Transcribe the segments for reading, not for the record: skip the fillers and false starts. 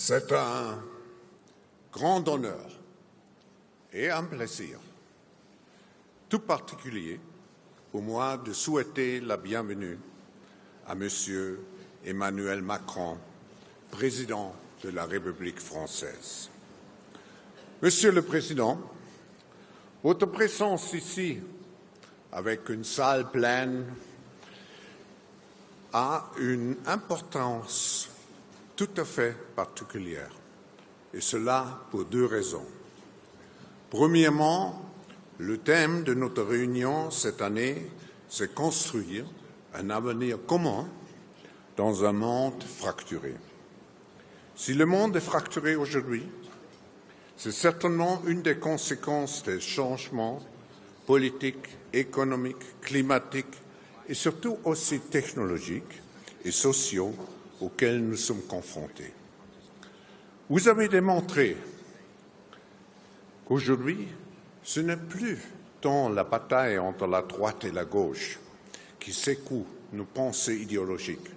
C'est un grand honneur et un plaisir tout particulier pour moi de souhaiter la bienvenue à Monsieur Emmanuel Macron, président de la République française. Monsieur le Président, votre présence ici, avec une salle pleine, a une importance tout à fait particulière, et cela pour deux raisons. Premièrement, le thème de notre réunion cette année, c'est construire un avenir commun dans un monde fracturé. Si le monde est fracturé aujourd'hui, c'est certainement une des conséquences des changements politiques, économiques, climatiques et surtout aussi technologiques et sociaux auxquels nous sommes confrontés. Vous avez démontré qu'aujourd'hui, ce n'est plus tant la bataille entre la droite et la gauche qui secoue nos pensées idéologiques,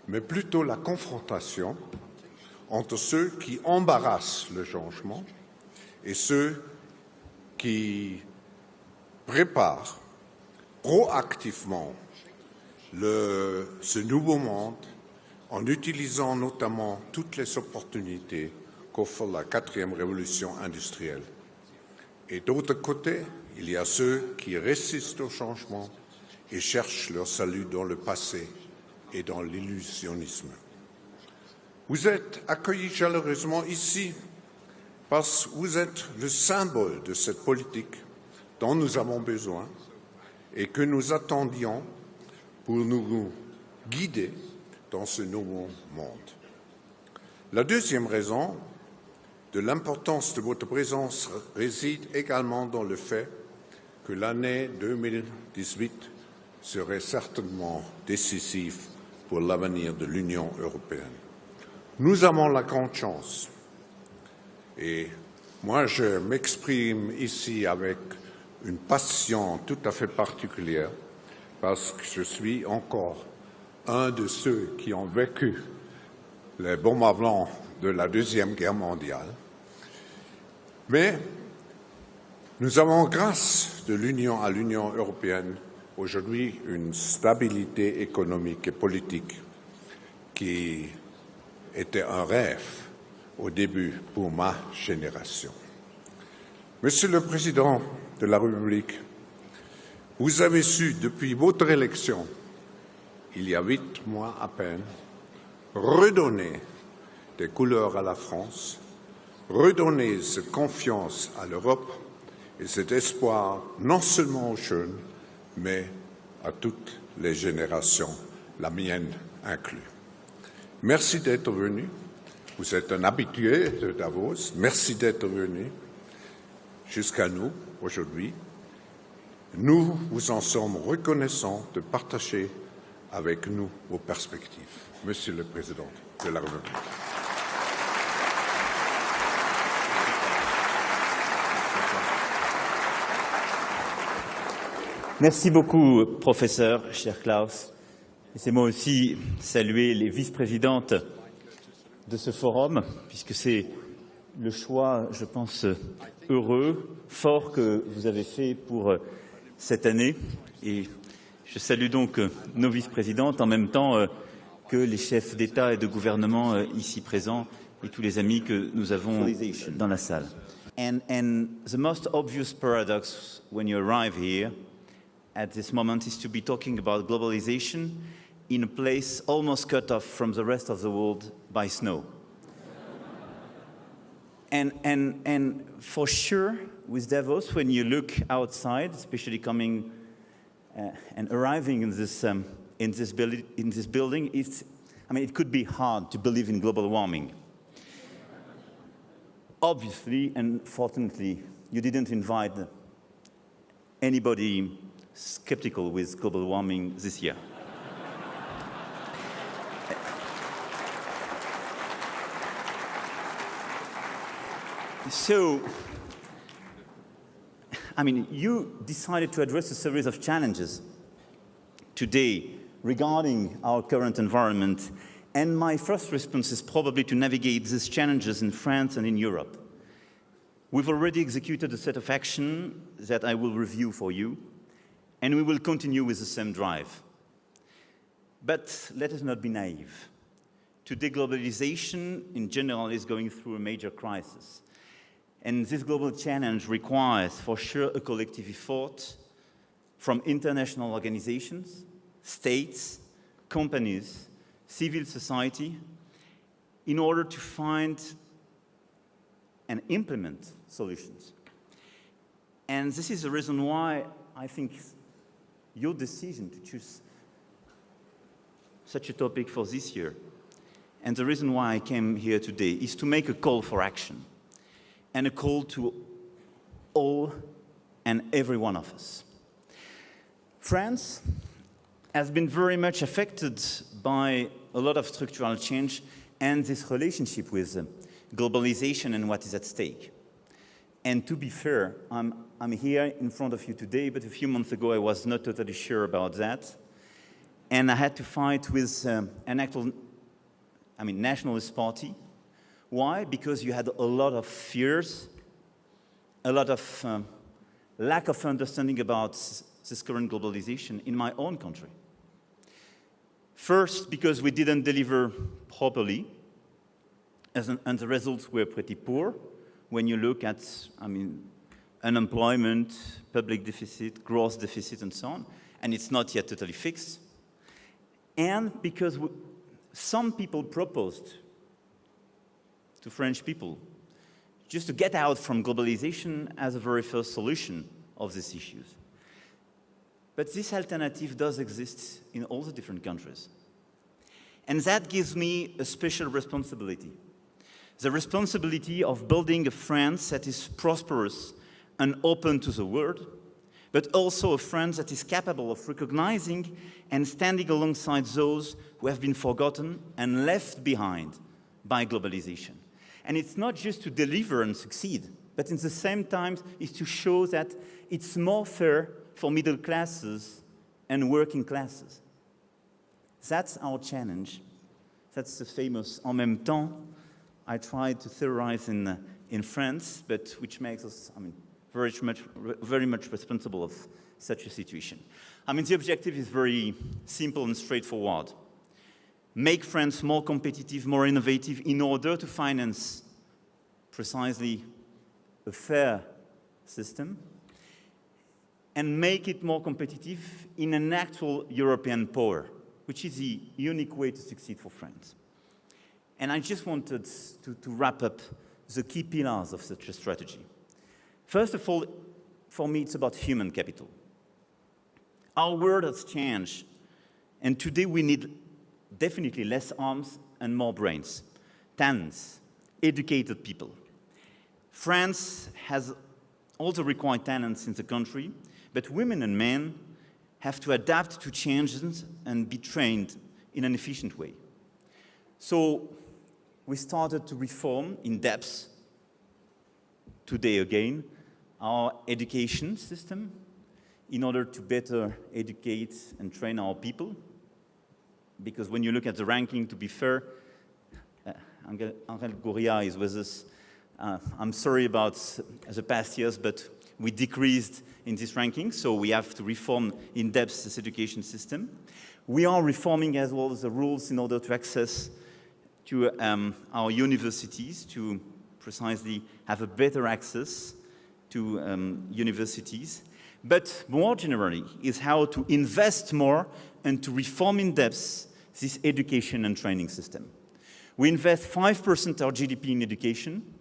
mais plutôt la confrontation entre ceux qui embarrassent le changement et ceux qui préparent proactivement ce nouveau monde en utilisant notamment toutes les opportunités qu'offre la quatrième révolution industrielle. Et d'autre côté, il y a ceux qui résistent au changement et cherchent leur salut dans le passé et dans l'illusionnisme. Vous êtes accueillis chaleureusement ici parce que vous êtes le symbole de cette politique dont nous avons besoin et que nous attendions pour nous guider dans ce nouveau monde. La deuxième raison de l'importance de votre présence réside également dans le fait que l'année 2018 serait certainement décisive pour l'avenir de l'Union européenne. Nous avons la grande chance, et moi je m'exprime ici avec une passion tout à fait particulière parce que je suis encore un de ceux qui ont vécu les bombardements de la Deuxième Guerre mondiale. Mais nous avons, grâce de l'Union à l'Union européenne, aujourd'hui une stabilité économique et politique qui était un rêve au début pour ma génération. Monsieur le Président de la République, vous avez su, depuis votre élection, il y a 8 mois à peine, redonner des couleurs à la France, redonner cette confiance à l'Europe et cet espoir non seulement aux jeunes, mais à toutes les générations, la mienne inclue. Merci d'être venu. Vous êtes un habitué de Davos. Merci d'être venu jusqu'à nous aujourd'hui. Nous vous en sommes reconnaissants de partager avec nous vos perspectives. Monsieur le Président de la République. Merci beaucoup, professeur, cher Klaus. Laissez-moi aussi saluer les vice-présidentes de ce forum, puisque c'est le choix, je pense, heureux, fort que vous avez fait pour cette année. Et je salue donc nos vice-présidentes en même temps que les chefs d'État et de gouvernement ici présents et tous les amis que nous avons dans la salle. And the most obvious paradox when you arrive here at this moment is to be talking about globalization in a place almost cut off from the rest of the world by snow. And for sure, with Davos, when you look outside, especially coming and arriving in this building, it could be hard to believe in global warming. Obviously, and fortunately, you didn't invite anybody skeptical with global warming this year. So, you decided to address a series of challenges today regarding our current environment And my first response is probably to navigate these challenges in France and in Europe. We've already executed a set of action that I will review for you, and we will continue with the same drive. But let us not be naive. Today, globalization in general is going through a major crisis. And this global challenge requires, for sure, a collective effort from international organizations, states, companies, civil society, in order to find and implement solutions. And this is the reason why I think your decision to choose such a topic for this year, and the reason why I came here today, is to make a call for action, and a call to all and every one of us. France has been very much affected by a lot of structural change and this relationship with globalization and what is at stake. And to be fair, I'm here in front of you today, but a few months ago I was not totally sure about that. And I had to fight with an actual, nationalist party. Why? Because you had a lot of fears, a lot of lack of understanding about this current globalization in my own country. First, because we didn't deliver properly, and the results were pretty poor when you look at, unemployment, public deficit, growth deficit, and so on, and it's not yet totally fixed. And because some people proposed to French people just to get out from globalization as a very first solution of these issues. But this alternative does exist in all the different countries. And that gives me a special responsibility. The responsibility of building a France that is prosperous and open to the world, but also a France that is capable of recognizing and standing alongside those who have been forgotten and left behind by globalization. And it's not just to deliver and succeed, but in the same time is to show that it's more fair for middle classes and working classes. That's our challenge. That's the famous en même temps I tried to theorize in France, but which makes us, very much responsible of such a situation. The objective is very simple and straightforward. Make France more competitive, more innovative in order to finance precisely a fair system, and make it more competitive in an actual European power, which is the unique way to succeed for France. And I just wanted to wrap up the key pillars of such a strategy. First of all, for me, it's about human capital. Our world has changed, and today we need definitely less arms and more brains, talents, educated people. France has all the required talents in the country, but women and men have to adapt to changes and be trained in an efficient way. So we started to reform in depth, today again, our education system in order to better educate and train our people. Because when you look at the ranking, to be fair, Angel Gurria is with us. I'm sorry about the past years, but we decreased in this ranking, so we have to reform in depth this education system. We are reforming as well the rules in order to access to our universities, to precisely have a better access to universities. But more generally is how to invest more and to reform in depth this education and training system. We invest 5% of our GDP in education,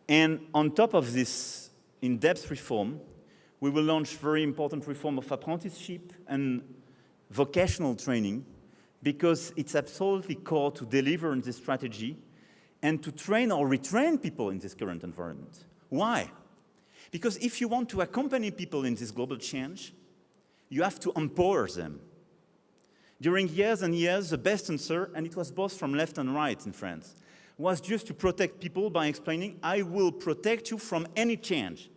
and on top of this in-depth reform, we will launch very important reform of apprenticeship and vocational training, because it's absolutely core to deliver on this strategy and to train or retrain people in this current environment. Why? Because if you want to accompany people in this global change, you have to empower them. During years and years, the best answer, and it was both from left and right in France, was just to protect people by explaining, I will protect you from any change.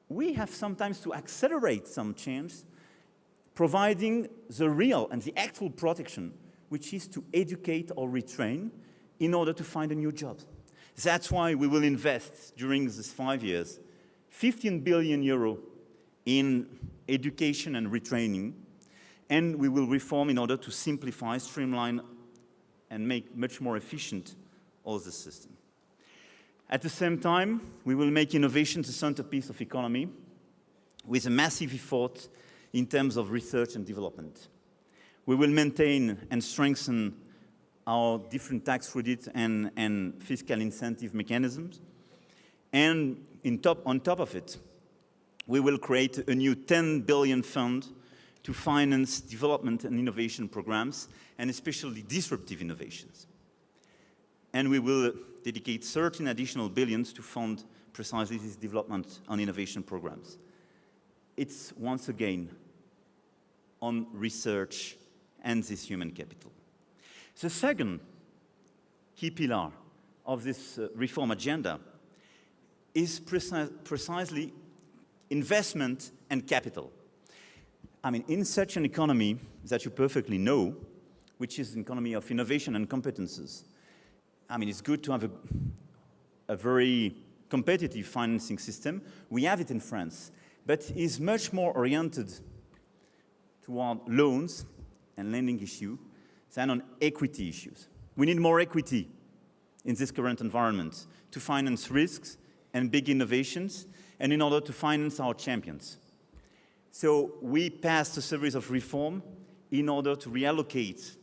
We have sometimes to accelerate some change, providing the real and the actual protection which is to educate or retrain in order to find a new job. That's why we will invest during these 5 years 15 billion euro in education and retraining, and we will reform in order to simplify, streamline, and make much more efficient all the system. At the same time, we will make innovation the centerpiece of economy with a massive effort in terms of research and development. We will maintain and strengthen our different tax credit and fiscal incentive mechanisms. And on top of it, we will create a new 10 billion fund to finance development and innovation programs, and especially disruptive innovations. And we will dedicate 13 additional billions to fund precisely this development and innovation programs. It's once again on research and this human capital. The second key pillar of this reform agenda is precisely investment and capital. I mean, in such an economy that you perfectly know, which is an economy of innovation and competences, I mean, it's good to have a very competitive financing system. We have it in France, but it's much more oriented toward loans and lending issue than on equity issues. We need more equity in this current environment to finance risks and big innovations, and in order to finance our champions. So we passed a series of reforms in order to reallocate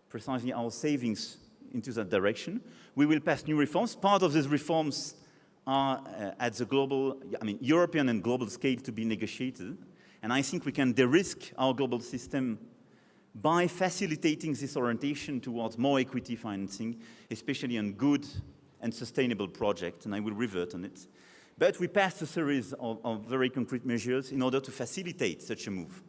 precisely our savings into that direction. We will pass new reforms. Part of these reforms are at the global, European and global scale to be negotiated. And I think we can de-risk our global system by facilitating this orientation towards more equity financing, especially on good and sustainable projects, and I will revert on it. But we passed a series of very concrete measures in order to facilitate such a move.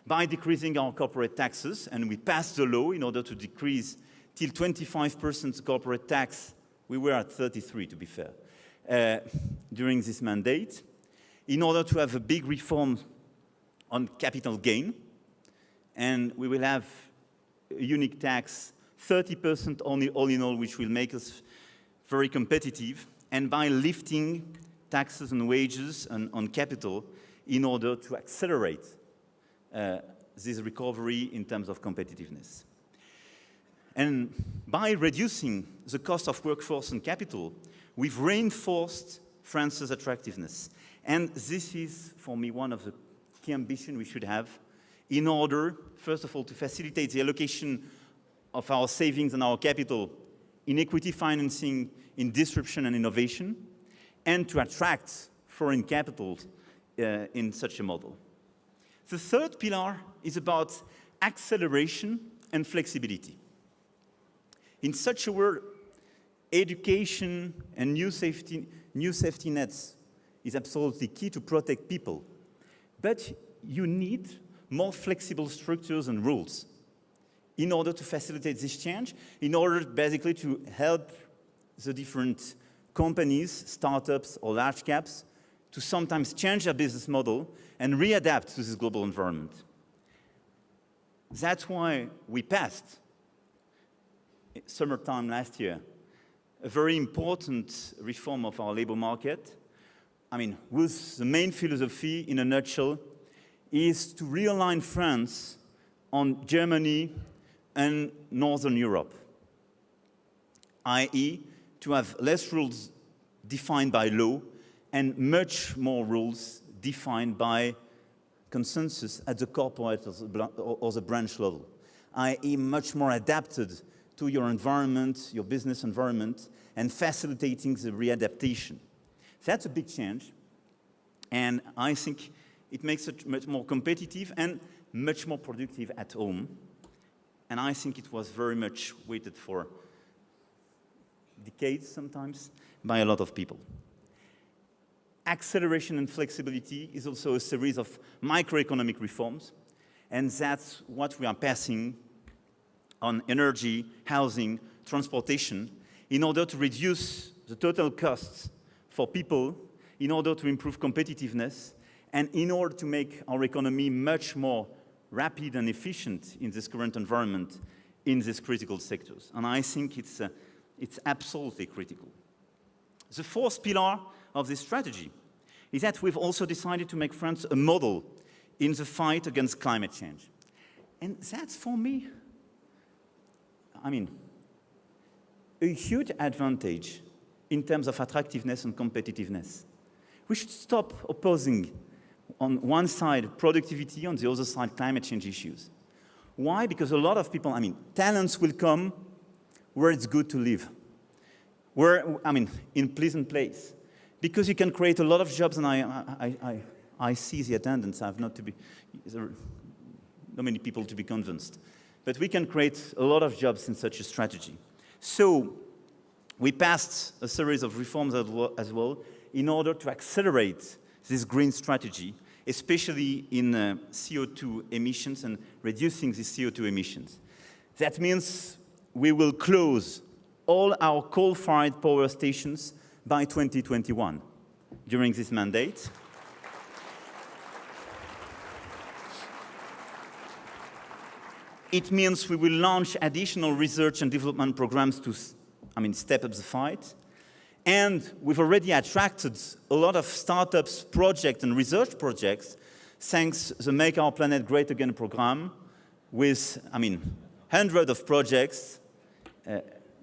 By decreasing our corporate taxes, and we passed the law in order to decrease till 25% corporate tax. We were at 33, to be fair, during this mandate, in order to have a big reform on capital gain. And we will have a unique tax, 30% only, all in all, which will make us very competitive, and by lifting taxes and wages on capital in order to accelerate this recovery in terms of competitiveness. And by reducing the cost of workforce and capital, we've reinforced France's attractiveness. And this is, for me, one of the key ambitions we should have in order, first of all, to facilitate the allocation of our savings and our capital in equity financing, in disruption and innovation, and to attract foreign capital in such a model. The third pillar is about acceleration and flexibility. In such a world, education and new safety nets is absolutely key to protect people. But you need more flexible structures and rules in order to facilitate this change, in order basically to help the different companies, startups or large caps to sometimes change their business model and readapt to this global environment. That's why we passed, summertime last year, a very important reform of our labor market. I mean, whose the main philosophy, in a nutshell, is to realign France on Germany and Northern Europe, i.e., to have less rules defined by law and much more rules defined by consensus at the corporate or the branch level, i.e., much more adapted to your environment, your business environment, and facilitating the readaptation. That's a big change, and I think it makes it much more competitive and much more productive at home. And I think it was very much waited for decades sometimes by a lot of people. Acceleration and flexibility is also a series of microeconomic reforms, and that's what we are passing on energy, housing, transportation, in order to reduce the total costs for people, in order to improve competitiveness, and in order to make our economy much more rapid and efficient in this current environment, in these critical sectors. And I think it's absolutely critical. The fourth pillar of this strategy is that we've also decided to make France a model in the fight against climate change. And that's, for me, a huge advantage in terms of attractiveness and competitiveness. We should stop opposing, on one side, productivity, on the other side, climate change issues. Why? Because a lot of people, talents will come where it's good to live, in pleasant place. Because you can create a lot of jobs, and I see the attendance. I have not many people to be convinced. But we can create a lot of jobs in such a strategy. So we passed a series of reforms as well in order to accelerate this green strategy, especially in CO2 emissions and reducing the CO2 emissions. That means we will close all our coal-fired power stations by 2021 during this mandate. It means we will launch additional research and development programs to step up the fight. And we've already attracted a lot of startups, projects, and research projects thanks to the Make Our Planet Great Again program with, hundreds of projects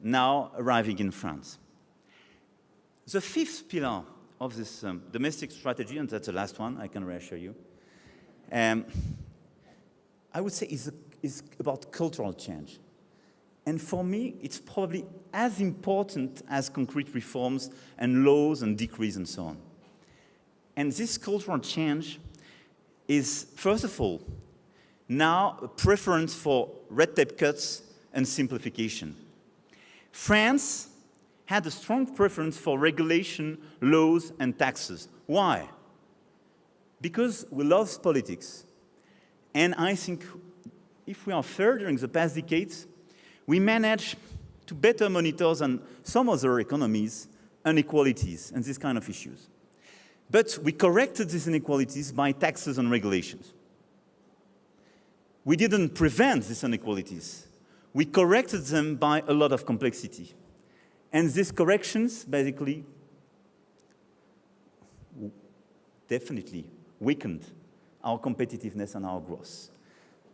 now arriving in France. The fifth pillar of this domestic strategy, and that's the last one, I can reassure you, I would say is about cultural change. And for me, it's probably as important as concrete reforms and laws and decrees and so on. And this cultural change is, first of all, now a preference for red tape cuts and simplification. France had a strong preference for regulation, laws, and taxes. Why? Because we love politics. And I think if we are fair during the past decades, we managed to better monitor than some other economies inequalities and these kind of issues. But we corrected these inequalities by taxes and regulations. We didn't prevent these inequalities. We corrected them by a lot of complexity. And these corrections basically definitely weakened our competitiveness and our growth.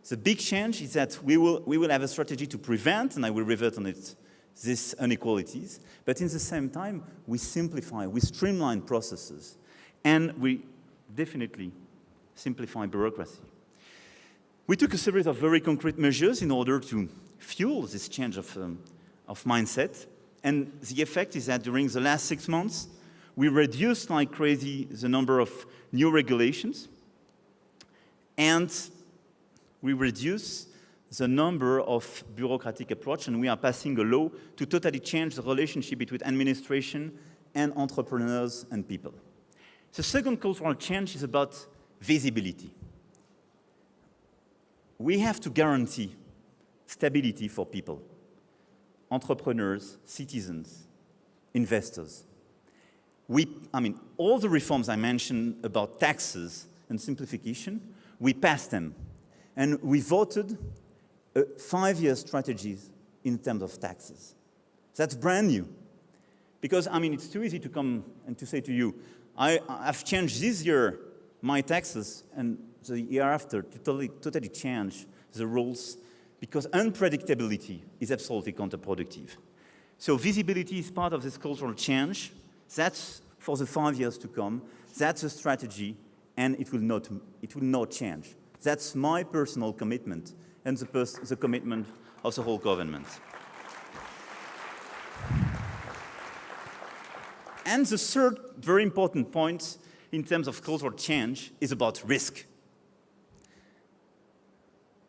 The big change is that we will have a strategy to prevent, and I will revert on it, these inequalities. But in the same time, we simplify, we streamline processes, and we definitely simplify bureaucracy. We took a series of very concrete measures in order to fuel this change of mindset. And the effect is that during the last 6 months, we reduced like crazy the number of new regulations, and we reduce the number of bureaucratic approach, and we are passing a law to totally change the relationship between administration and entrepreneurs and people. The second cultural change is about visibility. We have to guarantee stability for people, entrepreneurs, citizens, investors. All the reforms I mentioned about taxes and simplification, we passed them. And we voted a 5-year strategy in terms of taxes. That's brand new. Because, it's too easy to come and to say to you, I've changed this year my taxes, and the year after to totally change the rules, because unpredictability is absolutely counterproductive. So visibility is part of this cultural change. That's for the 5 years to come. That's a strategy, and it will not change. That's my personal commitment and the commitment of the whole government. And the third very important point in terms of cultural change is about risk.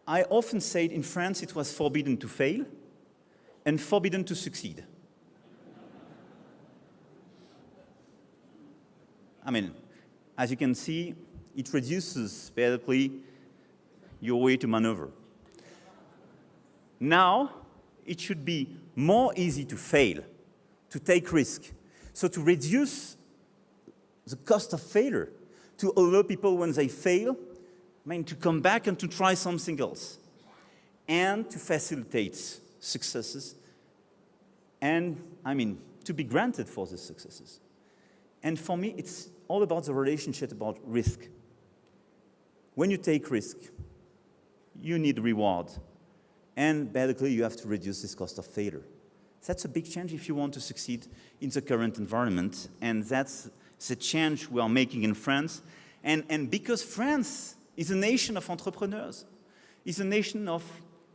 I often say in France it was forbidden to fail and forbidden to succeed. As you can see, it reduces basically your way to maneuver. Now, it should be more easy to fail, to take risk. So to reduce the cost of failure, to allow people when they fail, to come back and to try something else. and to facilitate successes and, to be granted for these successes. And for me, it's all about the relationship about risk. When you take risk, you need reward. And basically, you have to reduce this cost of failure. That's a big change if you want to succeed in the current environment. And that's the change we are making in France. And because France is a nation of entrepreneurs, is a nation of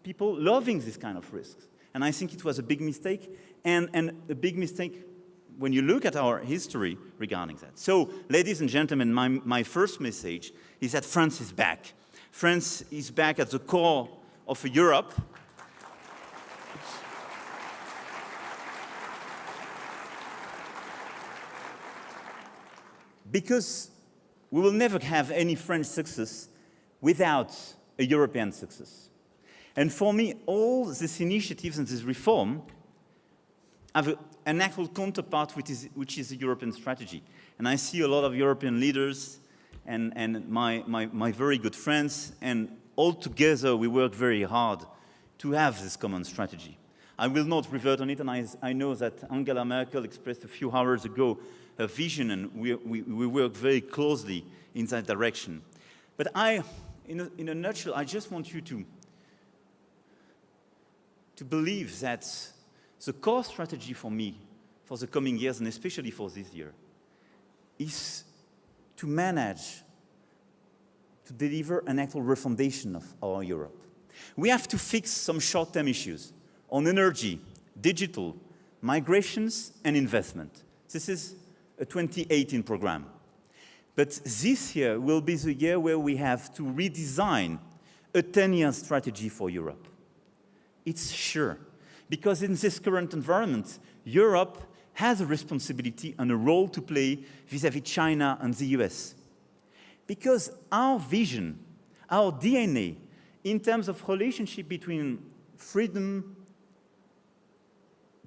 people loving this kind of risks. And I think it was a big mistake, and a big mistake when you look at our history regarding that. So, ladies and gentlemen, my first message is that France is back. France is back at the core of Europe. Because we will never have any French success without a European success. And for me, all these initiatives and this reform have an actual counterpart which is a European strategy. And I see a lot of European leaders and my very good friends, and all together we work very hard to have this common strategy. I will not revert on it, and I know that Angela Merkel expressed a few hours ago her vision, and we work very closely in that direction. But in a nutshell, I just want you to believe that the core strategy for me, for the coming years, and especially for this year, is to manage to deliver an actual refundation of our Europe. We have to fix some short-term issues on energy, digital, migrations, and investment. This is a 2018 program. But this year will be the year where we have to redesign a 10-year strategy for Europe. It's sure. Because in this current environment, Europe has a responsibility and a role to play vis-à-vis China and the US. Because our vision, our DNA, in terms of relationship between freedom,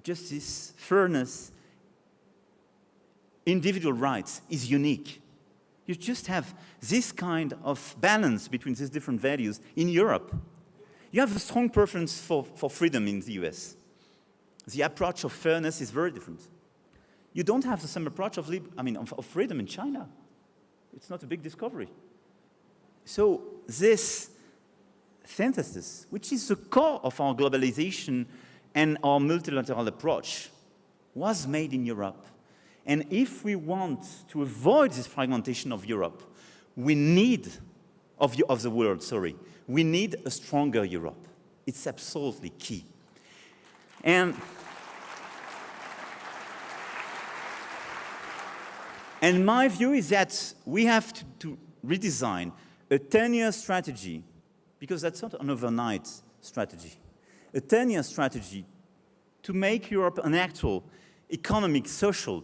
justice, fairness, individual rights is unique. You just have this kind of balance between these different values in Europe. You have a strong preference for freedom in the US. The approach of fairness is very different. You don't have the same approach of freedom in China. It's not a big discovery. So this synthesis, which is the core of our globalization and our multilateral approach, was made in Europe. And if we want to avoid this fragmentation of Europe, we need, of the world, sorry, we need a stronger Europe. It's absolutely key. And my view is that we have to redesign a 10-year strategy, because that's not an overnight strategy, a 10-year strategy to make Europe an actual economic, social,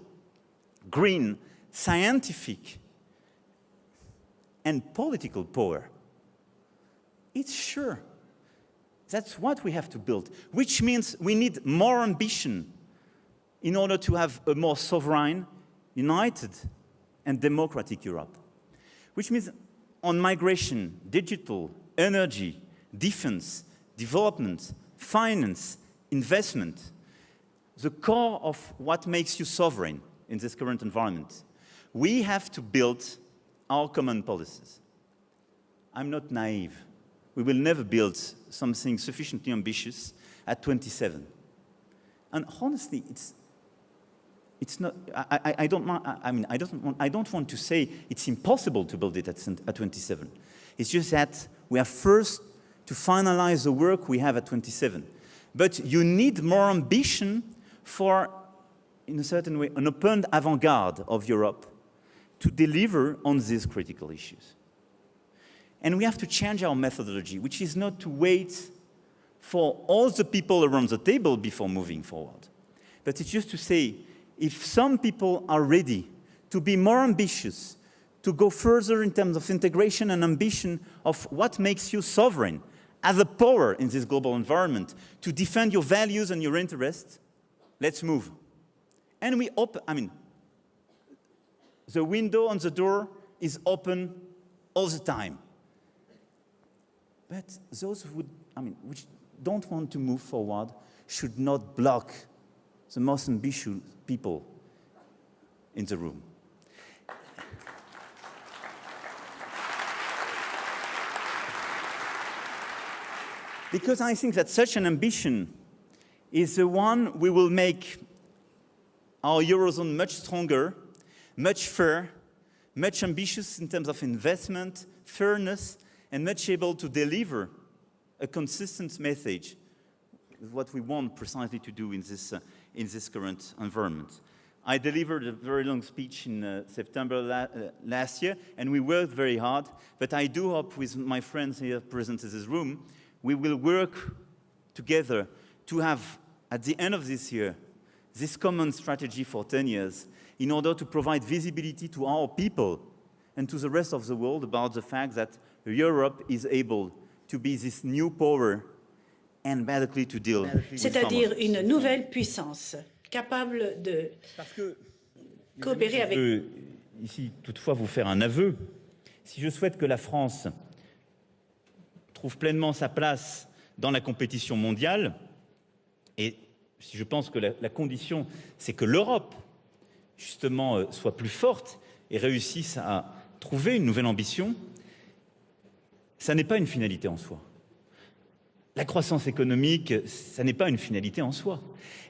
green, scientific, and political power. It's sure. That's what we have to build, which means we need more ambition in order to have a more sovereign, united, and democratic Europe. Which means on migration, digital, energy, defense, development, finance, investment, the core of what makes you sovereign in this current environment, we have to build our common policies. I'm not naive. We will never build something sufficiently ambitious at 27. And honestly, it's not. I don't want to say it's impossible to build it at 27. It's just that we have first to finalize the work we have at 27. But you need more ambition for, in a certain way, an open avant-garde of Europe to deliver on these critical issues. And we have to change our methodology, which is not to wait for all the people around the table before moving forward. But it's just to say, if some people are ready to be more ambitious, to go further in terms of integration and ambition of what makes you sovereign as a power in this global environment, to defend your values and your interests, let's move. And we open, the window on the door is open all the time. But those who would which don't want to move forward should not block the most ambitious people in the room. Because I think that such an ambition is the one we will make our Eurozone much stronger, much fair, much ambitious in terms of investment, fairness, and much able to deliver a consistent message with what we want precisely to do in this current environment. I delivered a very long speech in September last year, and we worked very hard, but I do hope with my friends here present in this room, we will work together to have, at the end of this year, this common strategy for 10 years in order to provide visibility to our people and to the rest of the world about the fact that Europe is able to be this new power and basically to deal with c'est-à-dire une nouvelle puissance capable de coopérer avec... Je veux ici toutefois vous faire un aveu. Si je souhaite que la France trouve pleinement sa place dans la compétition mondiale, et si je pense que la condition, c'est que l'Europe, justement, soit plus forte et réussisse à trouver une nouvelle ambition, ça n'est pas une finalité en soi. La croissance économique, ça n'est pas une finalité en soi.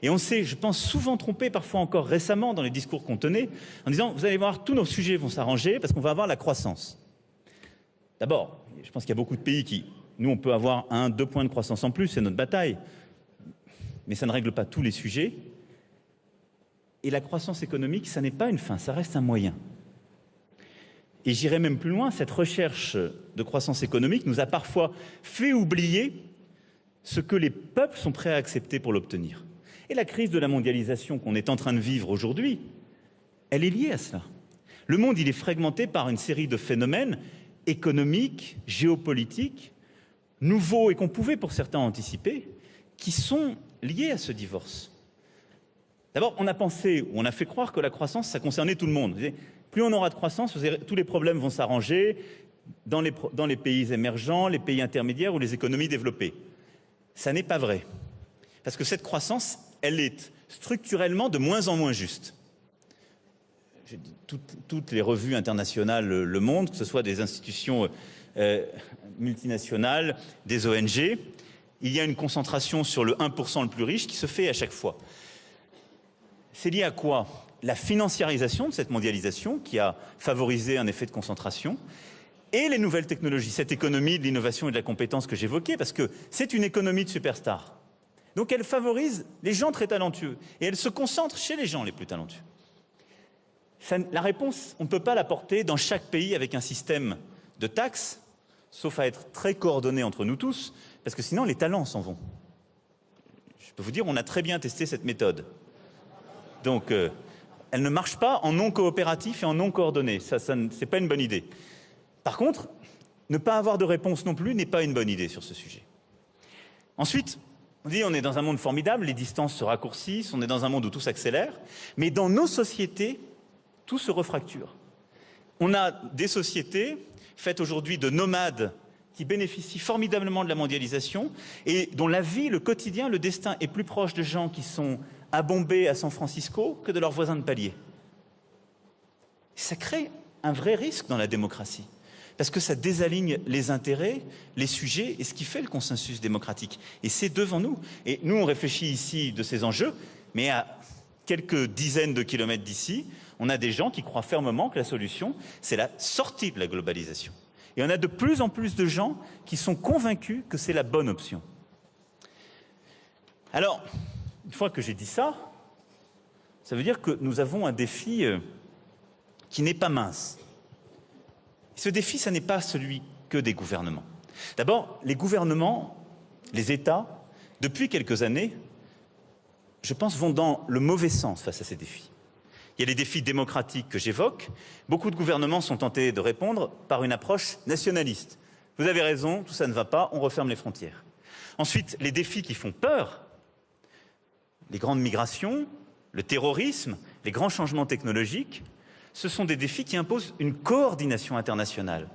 Et on s'est, je pense, souvent trompé, parfois encore récemment, dans les discours qu'on tenait, en disant, vous allez voir, tous nos sujets vont s'arranger parce qu'on va avoir la croissance. D'abord, je pense qu'il y a beaucoup de pays qui, nous, on peut avoir 1-2 points de croissance en plus, c'est notre bataille. Mais ça ne règle pas tous les sujets. Et la croissance économique, ça n'est pas une fin, ça reste un moyen. Et j'irai même plus loin, cette recherche de croissance économique nous a parfois fait oublier ce que les peuples sont prêts à accepter pour l'obtenir. Et la crise de la mondialisation qu'on est en train de vivre aujourd'hui, elle est liée à cela. Le monde, il est fragmenté par une série de phénomènes économiques, géopolitiques, nouveaux et qu'on pouvait pour certains anticiper, qui sont liés à ce divorce. D'abord, on a pensé, ou on a fait croire que la croissance, ça concernait tout le monde. Plus on aura de croissance, tous les problèmes vont s'arranger dans les pays émergents, les pays intermédiaires ou les économies développées. Ça n'est pas vrai. Parce que cette croissance, elle est structurellement de moins en moins juste. Toutes les revues internationales le montrent, que ce soit des institutions multinationales, des ONG, il y a une concentration sur le 1% le plus riche qui se fait à chaque fois. C'est lié à quoi? La financiarisation de cette mondialisation qui a favorisé un effet de concentration et les nouvelles technologies, cette économie de l'innovation et de la compétence que j'évoquais, parce que c'est une économie de superstars. Donc elle favorise les gens très talentueux et elle se concentre chez les gens les plus talentueux. La réponse, on ne peut pas l'apporter dans chaque pays avec un système de taxes, sauf à être très coordonné entre nous tous, parce que sinon les talents s'en vont. Je peux vous dire, on a très bien testé cette méthode. Donc, elle ne marche pas en non coopératif et en non coordonné. Ça c'est pas une bonne idée. Par contre, ne pas avoir de réponse non plus n'est pas une bonne idée sur ce sujet. Ensuite, on dit on est dans un monde formidable, les distances se raccourcissent, on est dans un monde où tout s'accélère, mais dans nos sociétés, tout se refracture. On a des sociétés faites aujourd'hui de nomades qui bénéficient formidablement de la mondialisation et dont la vie, le quotidien, le destin est plus proche de gens qui sont à Bombay, à San Francisco, que de leurs voisins de palier. Ça crée un vrai risque dans la démocratie, parce que ça désaligne les intérêts, les sujets, et ce qui fait le consensus démocratique. Et c'est devant nous. Et nous, on réfléchit ici de ces enjeux, mais à quelques dizaines de kilomètres d'ici, on a des gens qui croient fermement que la solution, c'est la sortie de la globalisation. Et on a de plus en plus de gens qui sont convaincus que c'est la bonne option. Alors, une fois que j'ai dit ça, ça veut dire que nous avons un défi qui n'est pas mince. Ce défi, ça n'est pas celui que des gouvernements. D'abord, les gouvernements, les États, depuis quelques années, je pense, vont dans le mauvais sens face à ces défis. Il y a les défis démocratiques que j'évoque. Beaucoup de gouvernements sont tentés de répondre par une approche nationaliste. Vous avez raison, tout ça ne va pas, on referme les frontières. Ensuite, les défis qui font peur, les grandes migrations, le terrorisme, les grands changements technologiques, ce sont des défis qui imposent une coordination internationale.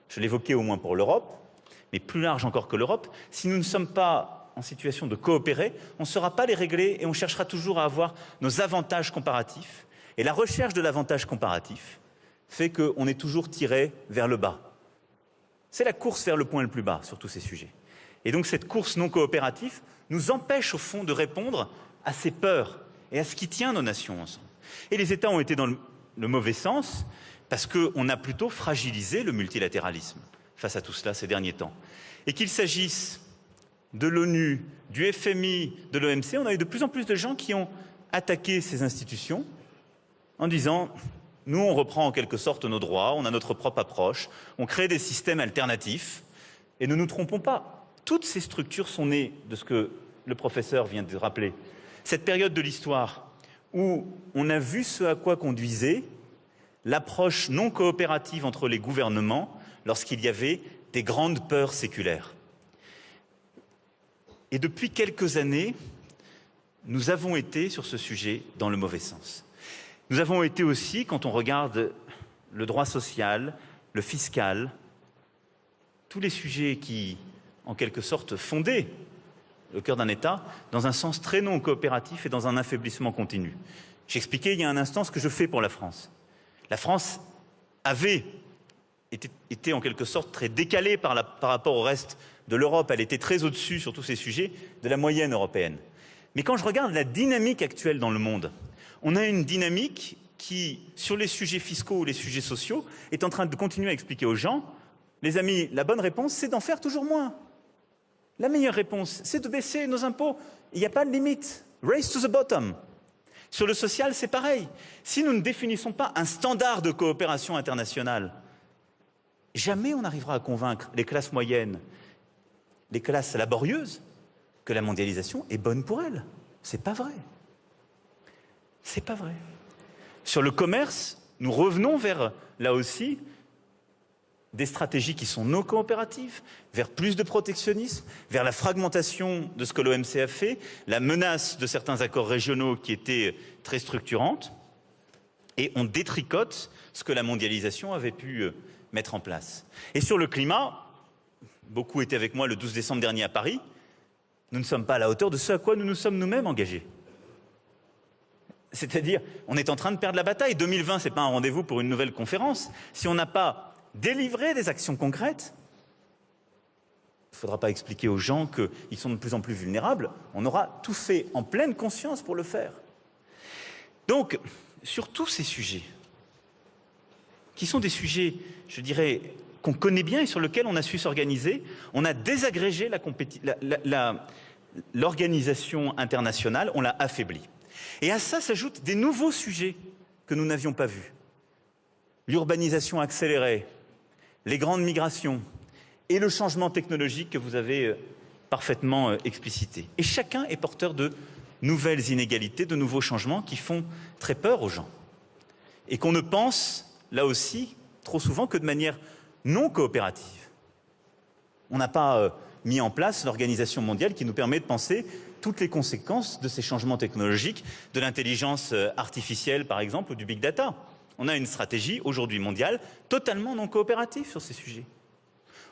Je l'évoquais au moins pour l'Europe, mais plus large encore que l'Europe, si nous ne sommes pas en situation de coopérer, on ne saura pas les régler et on cherchera toujours à avoir nos avantages comparatifs. Et la recherche de l'avantage comparatif fait qu'on est toujours tiré vers le bas. C'est la course vers le point le plus bas sur tous ces sujets. Et donc cette course non coopérative nous empêche au fond de répondre à ces peurs et à ce qui tient nos nations ensemble. Et les États ont été dans le mauvais sens parce qu'on a plutôt fragilisé le multilatéralisme face à tout cela ces derniers temps. Et qu'il s'agisse de l'ONU, du FMI, de l'OMC, on a eu de plus en plus de gens qui ont attaqué ces institutions en disant « nous, on reprend en quelque sorte nos droits, on a notre propre approche, on crée des systèmes alternatifs et ne nous trompons pas. » Toutes ces structures sont nées de ce que le professeur vient de rappeler. Cette période de l'histoire où on a vu ce à quoi conduisait l'approche non coopérative entre les gouvernements lorsqu'il y avait des grandes peurs séculaires. Et depuis quelques années, nous avons été sur ce sujet dans le mauvais sens. Nous avons été aussi, quand on regarde le droit social, le fiscal, tous les sujets qui, en quelque sorte, fondaient le cœur d'un État, dans un sens très non coopératif et dans un affaiblissement continu. J'expliquais il y a un instant ce que je fais pour la France. La France avait été en quelque sorte très décalée par rapport au reste de l'Europe. Elle était très au-dessus, sur tous ces sujets, de la moyenne européenne. Mais quand je regarde la dynamique actuelle dans le monde, on a une dynamique qui, sur les sujets fiscaux ou les sujets sociaux, est en train de continuer à expliquer aux gens, les amis, la bonne réponse, c'est d'en faire toujours moins. La meilleure réponse, c'est de baisser nos impôts. Il n'y a pas de limite. Race to the bottom. Sur le social, c'est pareil. Si nous ne définissons pas un standard de coopération internationale, jamais on n'arrivera à convaincre les classes moyennes, les classes laborieuses, que la mondialisation est bonne pour elles. C'est pas vrai. C'est pas vrai. Sur le commerce, nous revenons vers, là aussi, des stratégies qui sont non coopératives, vers plus de protectionnisme, vers la fragmentation de ce que l'OMC a fait, la menace de certains accords régionaux qui étaient très structurantes, et on détricote ce que la mondialisation avait pu mettre en place. Et sur le climat, beaucoup étaient avec moi le 12 décembre dernier à Paris, nous ne sommes pas à la hauteur de ce à quoi nous nous sommes nous-mêmes engagés. C'est-à-dire, on est en train de perdre la bataille. 2020, ce n'est pas un rendez-vous pour une nouvelle conférence. Si on n'a pas délivré des actions concrètes, il ne faudra pas expliquer aux gens qu'ils sont de plus en plus vulnérables. On aura tout fait en pleine conscience pour le faire. Donc, sur tous ces sujets, qui sont des sujets, je dirais, qu'on connaît bien et sur lesquels on a su s'organiser, on a désagrégé l'organisation internationale, on l'a affaiblie. Et à ça s'ajoutent des nouveaux sujets que nous n'avions pas vus. L'urbanisation accélérée, les grandes migrations et le changement technologique que vous avez parfaitement explicité. Et chacun est porteur de nouvelles inégalités, de nouveaux changements qui font très peur aux gens. Et qu'on ne pense, là aussi, trop souvent que de manière non coopérative. On n'a pas mis en place l'organisation mondiale qui nous permet de penser toutes les conséquences de ces changements technologiques, de l'intelligence artificielle par exemple, ou du big data. On a une stratégie aujourd'hui mondiale totalement non coopérative sur ces sujets.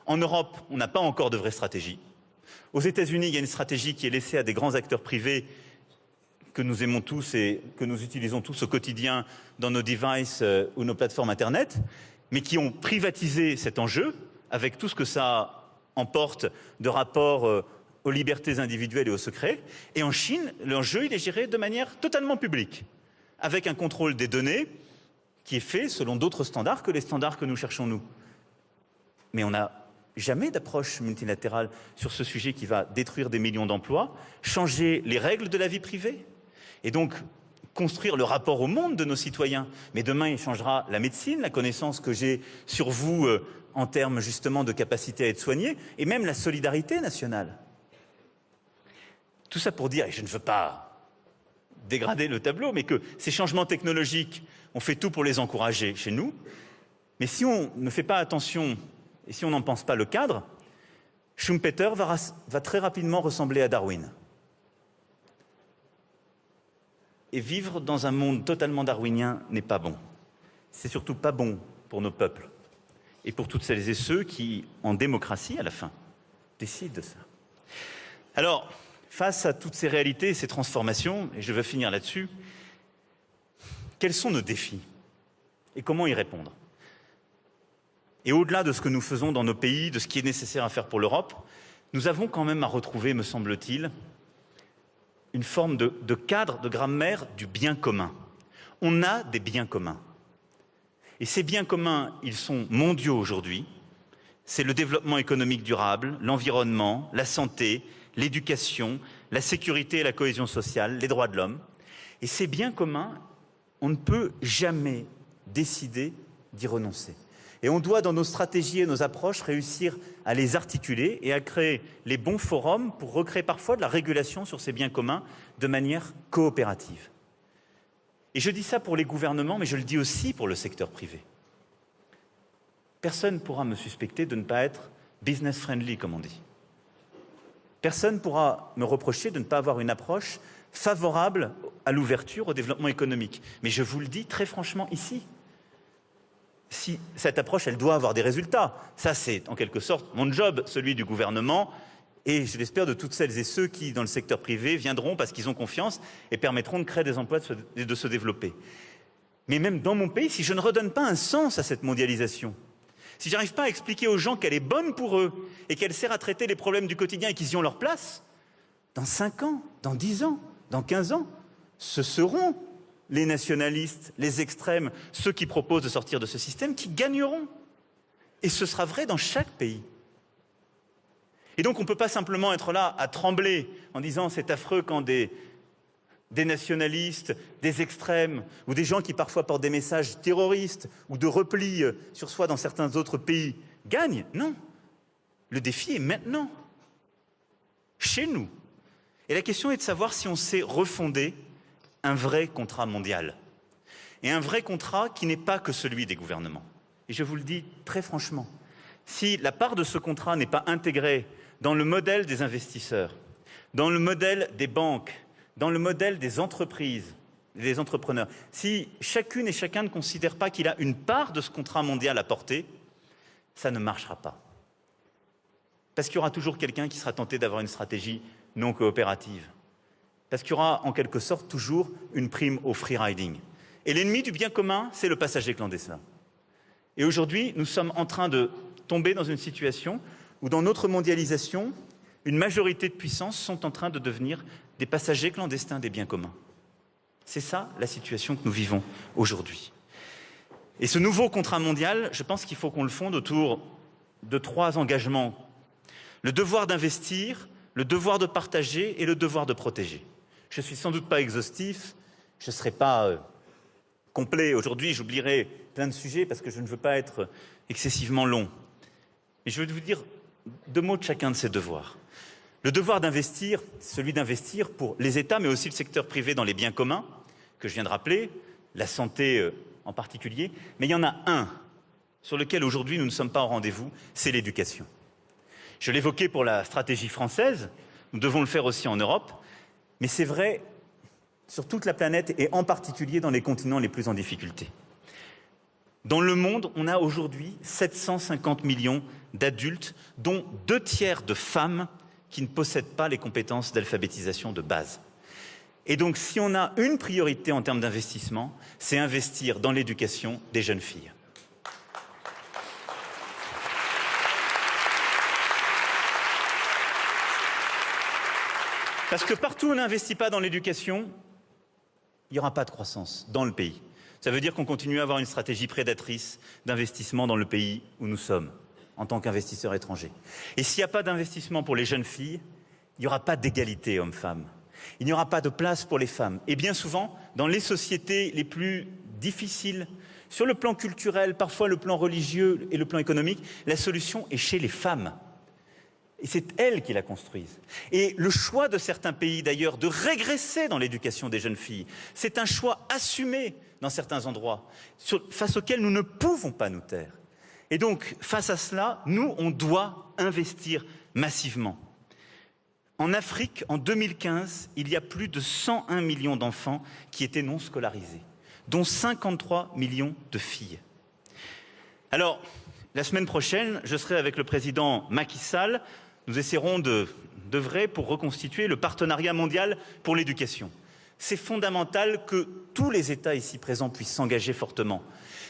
En Europe, on n'a pas encore de vraie stratégie. Aux États-Unis, il y a une stratégie qui est laissée à des grands acteurs privés que nous aimons tous et que nous utilisons tous au quotidien dans nos devices ou nos plateformes Internet, mais qui ont privatisé cet enjeu avec tout ce que ça emporte de rapport aux libertés individuelles et au secret. Et en Chine, l'enjeu, il est géré de manière totalement publique, avec un contrôle des données qui est fait selon d'autres standards que les standards que nous cherchons nous. Mais on n'a jamais d'approche multilatérale sur ce sujet qui va détruire des millions d'emplois, changer les règles de la vie privée, et donc construire le rapport au monde de nos citoyens. Mais demain, il changera la médecine, la connaissance que j'ai sur vous en termes justement de capacité à être soigné, et même la solidarité nationale. Tout ça pour dire, et je ne veux pas dégrader le tableau, mais que ces changements technologiques, on fait tout pour les encourager chez nous, mais si on ne fait pas attention et si on n'en pense pas le cadre, Schumpeter va très rapidement ressembler à Darwin. Et vivre dans un monde totalement darwinien n'est pas bon. C'est surtout pas bon pour nos peuples et pour toutes celles et ceux qui, en démocratie à la fin, décide de ça. Alors, face à toutes ces réalités, ces transformations, et je veux finir là-dessus, quels sont nos défis et comment y répondre? Et au-delà de ce que nous faisons dans nos pays, de ce qui est nécessaire à faire pour l'Europe, nous avons quand même à retrouver, me semble-t-il, une forme de cadre, de grammaire du bien commun. On a des biens communs. Et ces biens communs, ils sont mondiaux aujourd'hui. C'est le développement économique durable, l'environnement, la santé, l'éducation, la sécurité et la cohésion sociale, les droits de l'homme. Et ces biens communs, on ne peut jamais décider d'y renoncer. Et on doit, dans nos stratégies et nos approches, réussir à les articuler et à créer les bons forums pour recréer parfois de la régulation sur ces biens communs de manière coopérative. Et je dis ça pour les gouvernements, mais je le dis aussi pour le secteur privé. Personne ne pourra me suspecter de ne pas être business friendly, comme on dit. Personne ne pourra me reprocher de ne pas avoir une approche favorable à l'ouverture, au développement économique. Mais je vous le dis très franchement ici, si cette approche, elle doit avoir des résultats. Ça, c'est en quelque sorte mon job, celui du gouvernement, et je l'espère de toutes celles et ceux qui, dans le secteur privé, viendront parce qu'ils ont confiance et permettront de créer des emplois et de se développer. Mais même dans mon pays, si je ne redonne pas un sens à cette mondialisation, si je n'arrive pas à expliquer aux gens qu'elle est bonne pour eux et qu'elle sert à traiter les problèmes du quotidien et qu'ils y ont leur place, dans 5 ans, dans 10 ans, dans 15 ans, ce seront les nationalistes, les extrêmes, ceux qui proposent de sortir de ce système, qui gagneront. Et ce sera vrai dans chaque pays. Et donc on ne peut pas simplement être là à trembler en disant c'est affreux quand des nationalistes, des extrêmes, ou des gens qui parfois portent des messages terroristes ou de repli sur soi dans certains autres pays gagnent. Non. Le défi est maintenant, chez nous. Et la question est de savoir si on sait refonder un vrai contrat mondial. Et un vrai contrat qui n'est pas que celui des gouvernements. Et je vous le dis très franchement, si la part de ce contrat n'est pas intégrée dans le modèle des investisseurs, dans le modèle des banques, dans le modèle des entreprises, des entrepreneurs, si chacune et chacun ne considère pas qu'il a une part de ce contrat mondial à porter, ça ne marchera pas. Parce qu'il y aura toujours quelqu'un qui sera tenté d'avoir une stratégie non coopérative. Parce qu'il y aura en quelque sorte toujours une prime au free riding. Et l'ennemi du bien commun, c'est le passager clandestin. Et aujourd'hui, nous sommes en train de tomber dans une situation où dans notre mondialisation, une majorité de puissances sont en train de devenir des passagers clandestins des biens communs. C'est ça la situation que nous vivons aujourd'hui. Et ce nouveau contrat mondial, je pense qu'il faut qu'on le fonde autour de 3 engagements. Le devoir d'investir, le devoir de partager et le devoir de protéger. Je ne suis sans doute pas exhaustif, je ne serai pas complet. Aujourd'hui, j'oublierai plein de sujets parce que je ne veux pas être excessivement long. Et je veux vous dire 2 mots de chacun de ces devoirs. Le devoir d'investir, celui d'investir pour les États, mais aussi le secteur privé dans les biens communs, que je viens de rappeler, la santé en particulier. Mais il y en a un sur lequel aujourd'hui nous ne sommes pas au rendez-vous, c'est l'éducation. Je l'évoquais pour la stratégie française, nous devons le faire aussi en Europe, mais c'est vrai sur toute la planète et en particulier dans les continents les plus en difficulté. Dans le monde, on a aujourd'hui 750 millions d'adultes, dont 2/3 de femmes qui ne possèdent pas les compétences d'alphabétisation de base. Et donc, si on a une priorité en termes d'investissement, c'est investir dans l'éducation des jeunes filles. Parce que partout où on n'investit pas dans l'éducation, il n'y aura pas de croissance dans le pays. Ça veut dire qu'on continue à avoir une stratégie prédatrice d'investissement dans le pays où nous sommes, en tant qu'investisseurs étrangers. Et s'il n'y a pas d'investissement pour les jeunes filles, il n'y aura pas d'égalité homme-femme. Il n'y aura pas de place pour les femmes. Et bien souvent, dans les sociétés les plus difficiles, sur le plan culturel, parfois le plan religieux et le plan économique, la solution est chez les femmes. Et c'est elles qui la construisent. Et le choix de certains pays, d'ailleurs, de régresser dans l'éducation des jeunes filles, c'est un choix assumé dans certains endroits, face auquel nous ne pouvons pas nous taire. Et donc, face à cela, nous, on doit investir massivement. En Afrique, en 2015, il y a plus de 101 millions d'enfants qui étaient non scolarisés, dont 53 millions de filles. Alors, la semaine prochaine, je serai avec le président Macky Sall nous essaierons d'œuvrer pour reconstituer le partenariat mondial pour l'éducation. C'est fondamental que tous les États ici présents puissent s'engager fortement.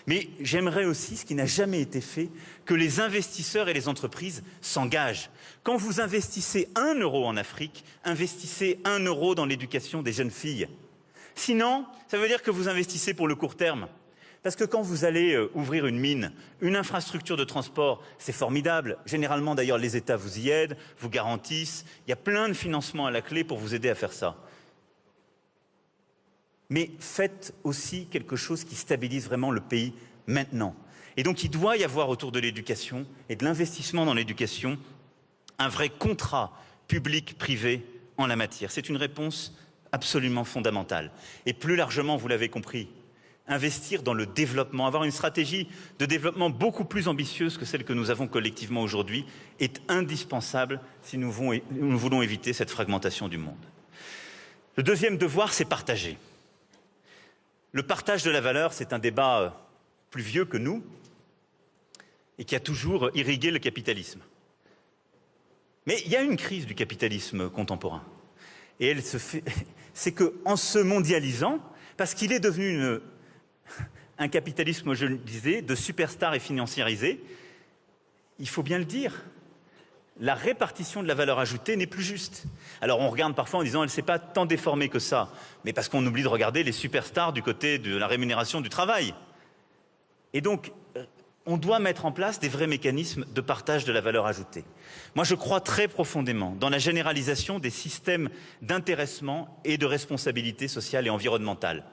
Mais j'aimerais aussi, ce qui n'a jamais été fait, que les investisseurs et les entreprises s'engagent. Quand vous investissez 1 euro en Afrique, investissez 1 euro dans l'éducation des jeunes filles. Sinon, ça veut dire que vous investissez pour le court terme. Parce que quand vous allez ouvrir une mine, une infrastructure de transport, c'est formidable. Généralement, d'ailleurs, les États vous y aident, vous garantissent. Il y a plein de financements à la clé pour vous aider à faire ça. Mais faites aussi quelque chose qui stabilise vraiment le pays maintenant. Et donc, il doit y avoir autour de l'éducation et de l'investissement dans l'éducation un vrai contrat public-privé en la matière. C'est une réponse absolument fondamentale. Et plus largement, vous l'avez compris, investir dans le développement, avoir une stratégie de développement beaucoup plus ambitieuse que celle que nous avons collectivement aujourd'hui est indispensable si nous voulons éviter cette fragmentation du monde. Le deuxième devoir, c'est partager. Le partage de la valeur, c'est un débat plus vieux que nous et qui a toujours irrigué le capitalisme. Mais il y a une crise du capitalisme contemporain. Et elle se fait, c'est qu'en se mondialisant, parce qu'il est devenu un capitalisme, je le disais, de superstars et financiarisé, il faut bien le dire, la répartition de la valeur ajoutée n'est plus juste. Alors on regarde parfois en disant elle ne s'est pas tant déformée que ça, mais parce qu'on oublie de regarder les superstars du côté de la rémunération du travail. Et donc, on doit mettre en place des vrais mécanismes de partage de la valeur ajoutée. Moi, je crois très profondément dans la généralisation des systèmes d'intéressement et de responsabilité sociale et environnementale.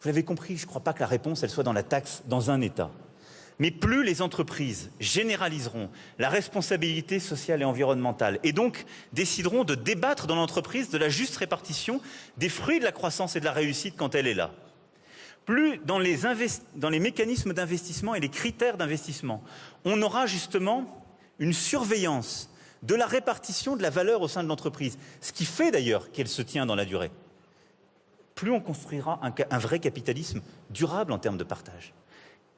Vous l'avez compris, je ne crois pas que la réponse elle soit dans la taxe dans un État. Mais plus les entreprises généraliseront la responsabilité sociale et environnementale et donc décideront de débattre dans l'entreprise de la juste répartition des fruits de la croissance et de la réussite quand elle est là, plus dans les mécanismes d'investissement et les critères d'investissement, on aura justement une surveillance de la répartition de la valeur au sein de l'entreprise, ce qui fait d'ailleurs qu'elle se tient dans la durée. Plus on construira un vrai capitalisme durable en termes de partage.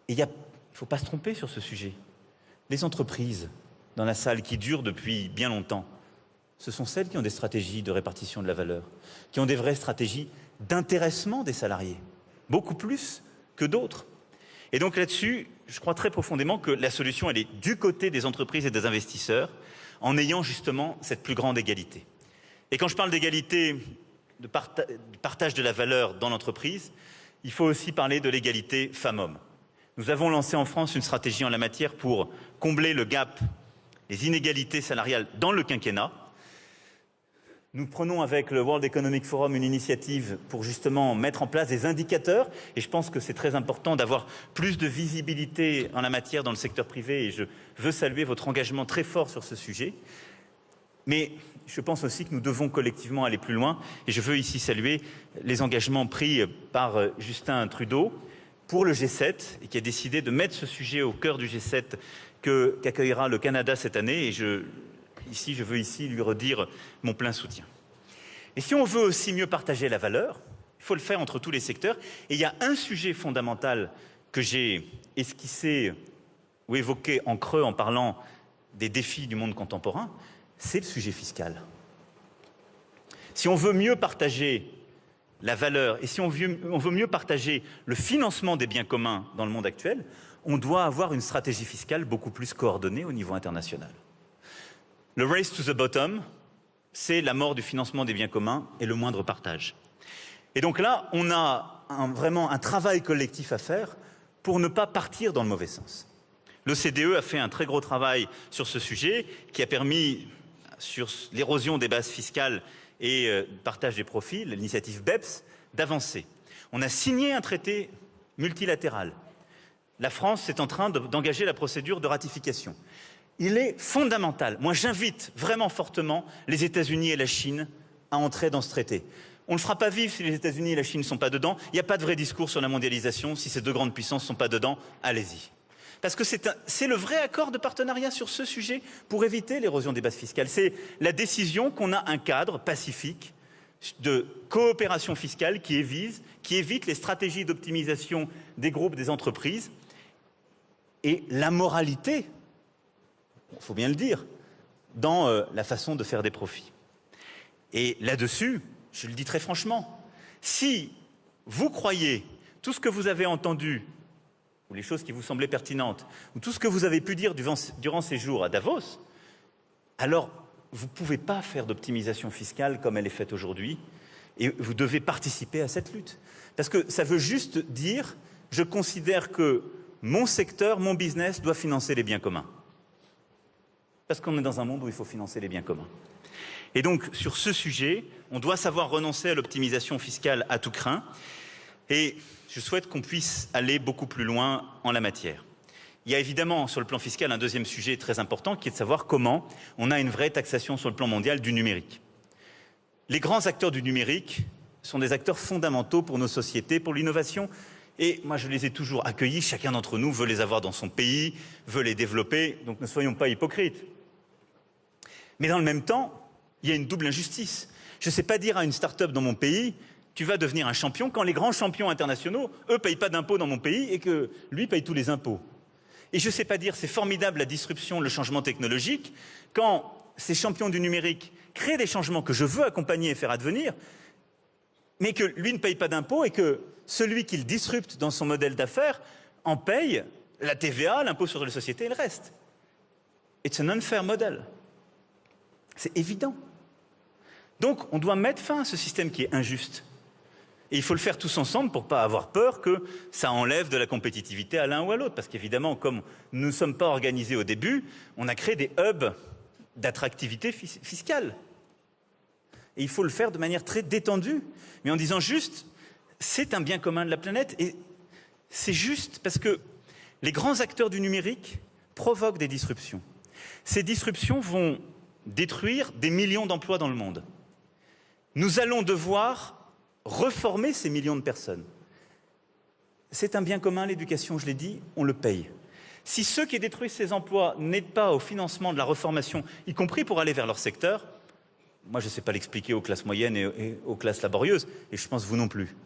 Et il ne faut pas se tromper sur ce sujet. Les entreprises dans la salle qui durent depuis bien longtemps, ce sont celles qui ont des stratégies de répartition de la valeur, qui ont des vraies stratégies d'intéressement des salariés, beaucoup plus que d'autres. Et donc là-dessus, je crois très profondément que la solution, elle est du côté des entreprises et des investisseurs, en ayant justement cette plus grande égalité. Et quand je parle d'égalité, de partage de la valeur dans l'entreprise, il faut aussi parler de l'égalité femmes-hommes. Nous avons lancé en France une stratégie en la matière pour combler le gap, les inégalités salariales dans le quinquennat. Nous prenons avec le World Economic Forum une initiative pour justement mettre en place des indicateurs et je pense que c'est très important d'avoir plus de visibilité en la matière dans le secteur privé et je veux saluer votre engagement très fort sur ce sujet. Mais je pense aussi que nous devons collectivement aller plus loin et je veux ici saluer les engagements pris par Justin Trudeau pour le G7 et qui a décidé de mettre ce sujet au cœur du G7 qu'accueillera le Canada cette année et je veux ici lui redire mon plein soutien. Et si on veut aussi mieux partager la valeur, il faut le faire entre tous les secteurs. Et il y a un sujet fondamental que j'ai esquissé ou évoqué en creux en parlant des défis du monde contemporain, c'est le sujet fiscal. Si on veut mieux partager la valeur et si on veut mieux partager le financement des biens communs dans le monde actuel, on doit avoir une stratégie fiscale beaucoup plus coordonnée au niveau international. Le race to the bottom, c'est la mort du financement des biens communs et le moindre partage. Et donc là, on a vraiment un travail collectif à faire pour ne pas partir dans le mauvais sens. L'OCDE a fait un très gros travail sur ce sujet qui a permis, sur l'érosion des bases fiscales et le partage des profits, l'initiative BEPS, d'avancer. On a signé un traité multilatéral. La France est en train d'engager la procédure de ratification. Il est fondamental. Moi, j'invite vraiment fortement les États-Unis et la Chine à entrer dans ce traité. On ne le fera pas vivre si les États-Unis et la Chine ne sont pas dedans. Il n'y a pas de vrai discours sur la mondialisation. Si ces deux grandes puissances ne sont pas dedans, allez-y. Parce que c'est le vrai accord de partenariat sur ce sujet pour éviter l'érosion des bases fiscales. C'est la décision qu'on a un cadre pacifique de coopération fiscale qui évite les stratégies d'optimisation des groupes, des entreprises. Et la moralité, il faut bien le dire, dans la façon de faire des profits. Et là-dessus, je le dis très franchement, si vous croyez tout ce que vous avez entendu, ou les choses qui vous semblaient pertinentes, ou tout ce que vous avez pu dire durant ces jours à Davos, alors vous ne pouvez pas faire d'optimisation fiscale comme elle est faite aujourd'hui, et vous devez participer à cette lutte. Parce que ça veut juste dire, je considère que mon secteur, mon business doit financer les biens communs. Parce qu'on est dans un monde où il faut financer les biens communs. Et donc, sur ce sujet, on doit savoir renoncer à l'optimisation fiscale à tout crin. Et je souhaite qu'on puisse aller beaucoup plus loin en la matière. Il y a évidemment, sur le plan fiscal, un deuxième sujet très important, qui est de savoir comment on a une vraie taxation sur le plan mondial du numérique. Les grands acteurs du numérique sont des acteurs fondamentaux pour nos sociétés, pour l'innovation. Et moi, je les ai toujours accueillis. Chacun d'entre nous veut les avoir dans son pays, veut les développer. Donc, ne soyons pas hypocrites. Mais dans le même temps, il y a une double injustice. Je ne sais pas dire à une start-up dans mon pays, tu vas devenir un champion, quand les grands champions internationaux, eux, ne payent pas d'impôts dans mon pays et que lui paye tous les impôts. Et je ne sais pas dire, c'est formidable la disruption, le changement technologique, quand ces champions du numérique créent des changements que je veux accompagner et faire advenir, mais que lui ne paye pas d'impôts et que celui qui le disrupte dans son modèle d'affaires en paye la TVA, l'impôt sur les sociétés et le reste. It's an unfair model. C'est évident. Donc, on doit mettre fin à ce système qui est injuste. Et il faut le faire tous ensemble pour ne pas avoir peur que ça enlève de la compétitivité à l'un ou à l'autre. Parce qu'évidemment, comme nous ne sommes pas organisés au début, on a créé des hubs d'attractivité fiscale. Et il faut le faire de manière très détendue, mais en disant juste, c'est un bien commun de la planète. Et c'est juste parce que les grands acteurs du numérique provoquent des disruptions. Ces disruptions vont détruire des millions d'emplois dans le monde. Nous allons devoir reformer ces millions de personnes. C'est un bien commun, l'éducation, je l'ai dit, on le paye. Si ceux qui détruisent ces emplois n'aident pas au financement de la reformation, y compris pour aller vers leur secteur, moi je ne sais pas l'expliquer aux classes moyennes et aux classes laborieuses, et je pense vous non plus.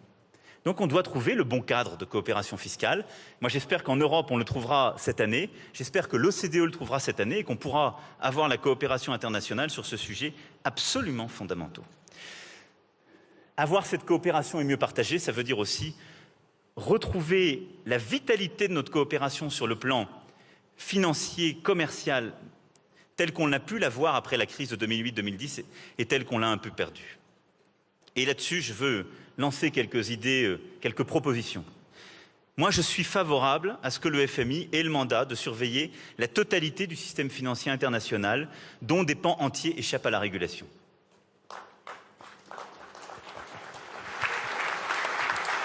Donc on doit trouver le bon cadre de coopération fiscale. Moi j'espère qu'en Europe on le trouvera cette année, j'espère que l'OCDE le trouvera cette année et qu'on pourra avoir la coopération internationale sur ce sujet absolument fondamental. Avoir cette coopération et mieux partagée, ça veut dire aussi retrouver la vitalité de notre coopération sur le plan financier, commercial, tel qu'on a pu l'avoir après la crise de 2008-2010 et tel qu'on l'a un peu perdu. Et là-dessus, je veux lancer quelques idées, quelques propositions. Moi, je suis favorable à ce que le FMI ait le mandat de surveiller la totalité du système financier international, dont des pans entiers échappent à la régulation.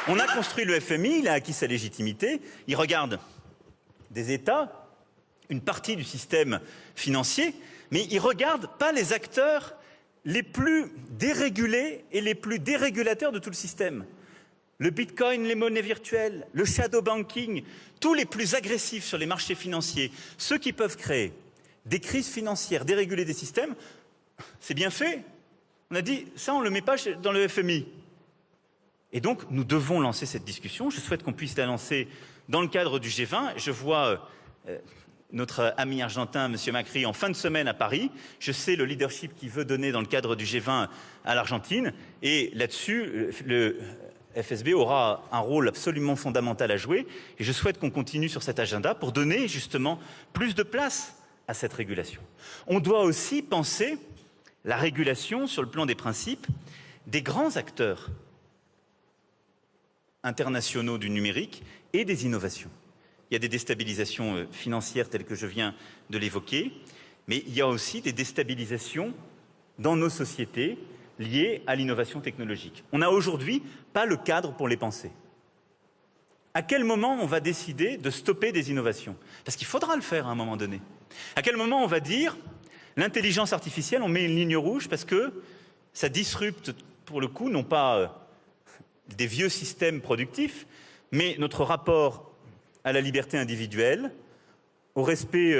On a construit le FMI, il a acquis sa légitimité, il regarde des États, une partie du système financier, mais il ne regarde pas les acteurs les plus dérégulés et les plus dérégulateurs de tout le système. Le bitcoin, les monnaies virtuelles, le shadow banking, tous les plus agressifs sur les marchés financiers, ceux qui peuvent créer des crises financières, déréguler des systèmes, c'est bien fait. On a dit, ça on ne le met pas dans le FMI. Et donc, nous devons lancer cette discussion. Je souhaite qu'on puisse la lancer dans le cadre du G20. Je vois notre ami argentin, M. Macri, en fin de semaine à Paris. Je sais le leadership qu'il veut donner dans le cadre du G20 à l'Argentine. Et là-dessus, le FSB aura un rôle absolument fondamental à jouer. Et je souhaite qu'on continue sur cet agenda pour donner justement plus de place à cette régulation. On doit aussi penser la régulation sur le plan des principes des grands acteurs internationaux du numérique et des innovations. Il y a des déstabilisations financières telles que je viens de l'évoquer, mais il y a aussi des déstabilisations dans nos sociétés liées à l'innovation technologique. On n'a aujourd'hui pas le cadre pour les penser. À quel moment on va décider de stopper des innovations? Parce qu'il faudra le faire à un moment donné. À quel moment on va dire l'intelligence artificielle, on met une ligne rouge parce que ça disrupte pour le coup non pas des vieux systèmes productifs, mais notre rapport à la liberté individuelle, au respect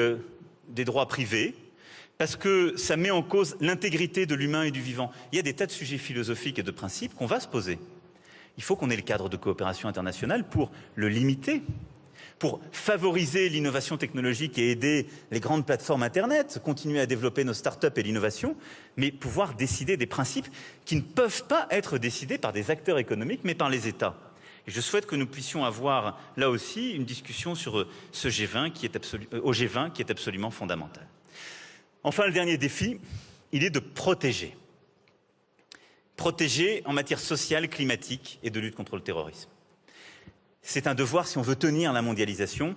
des droits privés, parce que ça met en cause l'intégrité de l'humain et du vivant. Il y a des tas de sujets philosophiques et de principes qu'on va se poser. Il faut qu'on ait le cadre de coopération internationale pour le limiter, pour favoriser l'innovation technologique et aider les grandes plateformes Internet, continuer à développer nos startups et l'innovation, mais pouvoir décider des principes qui ne peuvent pas être décidés par des acteurs économiques, mais par les États. Et je souhaite que nous puissions avoir là aussi une discussion sur ce G20 au G20 qui est absolument fondamental. Enfin, le dernier défi, il est de protéger. Protéger en matière sociale, climatique et de lutte contre le terrorisme. C'est un devoir si on veut tenir la mondialisation,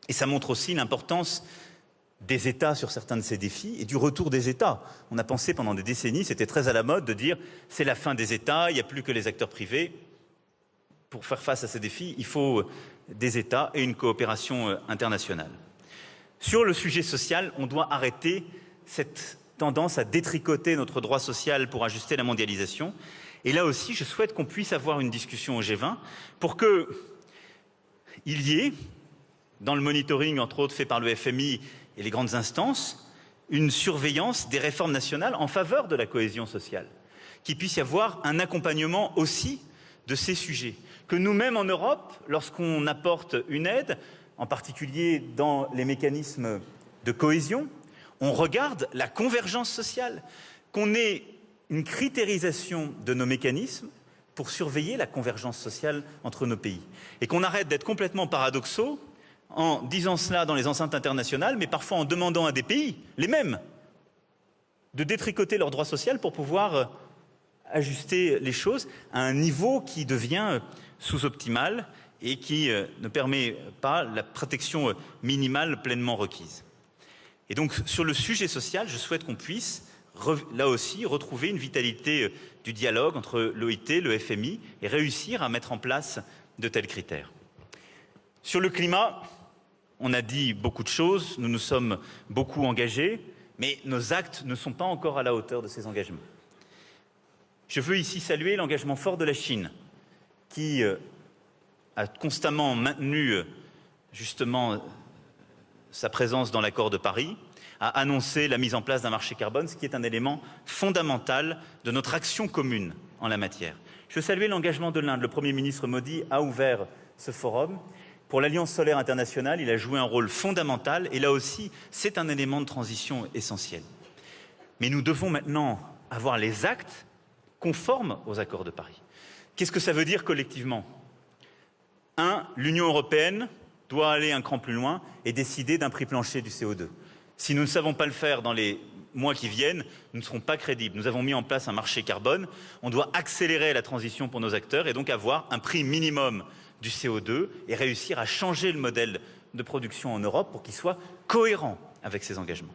et ça montre aussi l'importance des États sur certains de ces défis et du retour des États. On a pensé pendant des décennies, c'était très à la mode de dire c'est la fin des États, il n'y a plus que les acteurs privés. Pour faire face à ces défis, il faut des États et une coopération internationale. Sur le sujet social, on doit arrêter cette tendance à détricoter notre droit social pour ajuster la mondialisation. Et là aussi, je souhaite qu'on puisse avoir une discussion au G20 pour qu'il y ait, dans le monitoring, entre autres, fait par le FMI et les grandes instances, une surveillance des réformes nationales en faveur de la cohésion sociale. Qu'il puisse y avoir un accompagnement aussi de ces sujets. Que nous-mêmes en Europe, lorsqu'on apporte une aide, en particulier dans les mécanismes de cohésion, on regarde la convergence sociale, qu'on ait une critérisation de nos mécanismes pour surveiller la convergence sociale entre nos pays. Et qu'on arrête d'être complètement paradoxaux en disant cela dans les enceintes internationales, mais parfois en demandant à des pays, les mêmes, de détricoter leur droit social pour pouvoir ajuster les choses à un niveau qui devient sous-optimal et qui ne permet pas la protection minimale pleinement requise. Et donc, sur le sujet social, je souhaite qu'on puisse là aussi, retrouver une vitalité du dialogue entre l'OIT, le FMI et réussir à mettre en place de tels critères. Sur le climat, on a dit beaucoup de choses, nous nous sommes beaucoup engagés, mais nos actes ne sont pas encore à la hauteur de ces engagements. Je veux ici saluer l'engagement fort de la Chine, qui a constamment maintenu justement sa présence dans l'accord de Paris, a annoncé la mise en place d'un marché carbone, ce qui est un élément fondamental de notre action commune en la matière. Je veux saluer l'engagement de l'Inde. Le Premier ministre Modi a ouvert ce forum. Pour l'Alliance solaire internationale, il a joué un rôle fondamental et là aussi, c'est un élément de transition essentiel. Mais nous devons maintenant avoir les actes conformes aux accords de Paris. Qu'est-ce que ça veut dire collectivement ? 1. L'Union européenne doit aller un cran plus loin et décider d'un prix plancher du CO2. Si nous ne savons pas le faire dans les mois qui viennent, nous ne serons pas crédibles. Nous avons mis en place un marché carbone. On doit accélérer la transition pour nos acteurs et donc avoir un prix minimum du CO2 et réussir à changer le modèle de production en Europe pour qu'il soit cohérent avec ces engagements.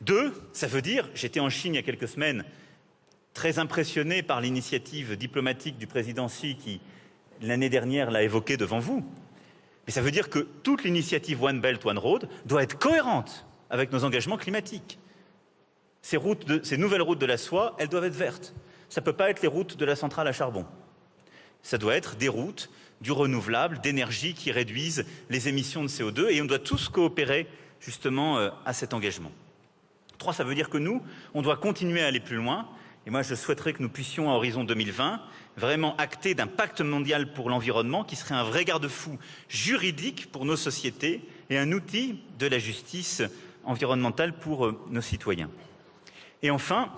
2, ça veut dire, j'étais en Chine il y a quelques semaines, très impressionné par l'initiative diplomatique du président Xi qui, l'année dernière, l'a évoqué devant vous. Mais ça veut dire que toute l'initiative One Belt, One Road doit être cohérente avec nos engagements climatiques. Ces nouvelles routes de la soie, elles doivent être vertes. Ça ne peut pas être les routes de la centrale à charbon. Ça doit être des routes, du renouvelable, d'énergie qui réduisent les émissions de CO2 et on doit tous coopérer justement à cet engagement. 3, ça veut dire que nous, on doit continuer à aller plus loin. Et moi, je souhaiterais que nous puissions, à horizon 2020, vraiment acter d'un pacte mondial pour l'environnement qui serait un vrai garde-fou juridique pour nos sociétés et un outil de la justice environnementale pour nos citoyens. Et enfin,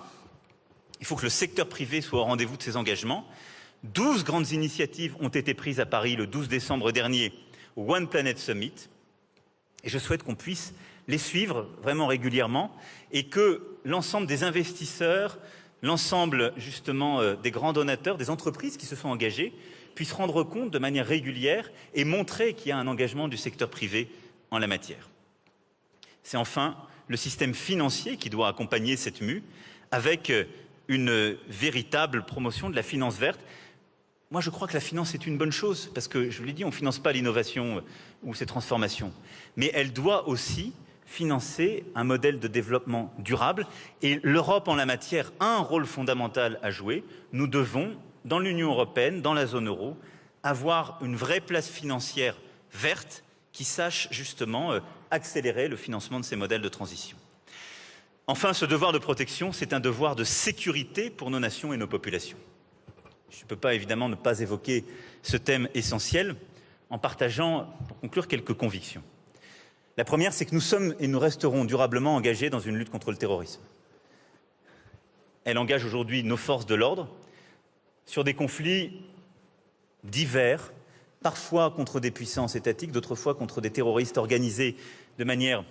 il faut que le secteur privé soit au rendez-vous de ces engagements. 12 grandes initiatives ont été prises à Paris le 12 décembre dernier au One Planet Summit. Et je souhaite qu'on puisse les suivre vraiment régulièrement et que l'ensemble des investisseurs, l'ensemble justement des grands donateurs, des entreprises qui se sont engagées, puissent rendre compte de manière régulière et montrer qu'il y a un engagement du secteur privé en la matière. C'est enfin le système financier qui doit accompagner cette mue avec une véritable promotion de la finance verte. Moi, je crois que la finance est une bonne chose parce que, je vous l'ai dit, on ne finance pas l'innovation ou ces transformations. Mais elle doit aussi financer un modèle de développement durable et l'Europe en la matière a un rôle fondamental à jouer. Nous devons, dans l'Union européenne, dans la zone euro, avoir une vraie place financière verte qui sache justement accélérer le financement de ces modèles de transition. Enfin, ce devoir de protection, c'est un devoir de sécurité pour nos nations et nos populations. Je ne peux pas évidemment ne pas évoquer ce thème essentiel. en partageant, pour conclure, quelques convictions. La première, c'est que nous sommes et nous resterons durablement engagés dans une lutte contre le terrorisme. Elle engage aujourd'hui nos forces de l'ordre sur des conflits divers, parfois contre des puissances étatiques, d'autres fois contre des terroristes organisés de manière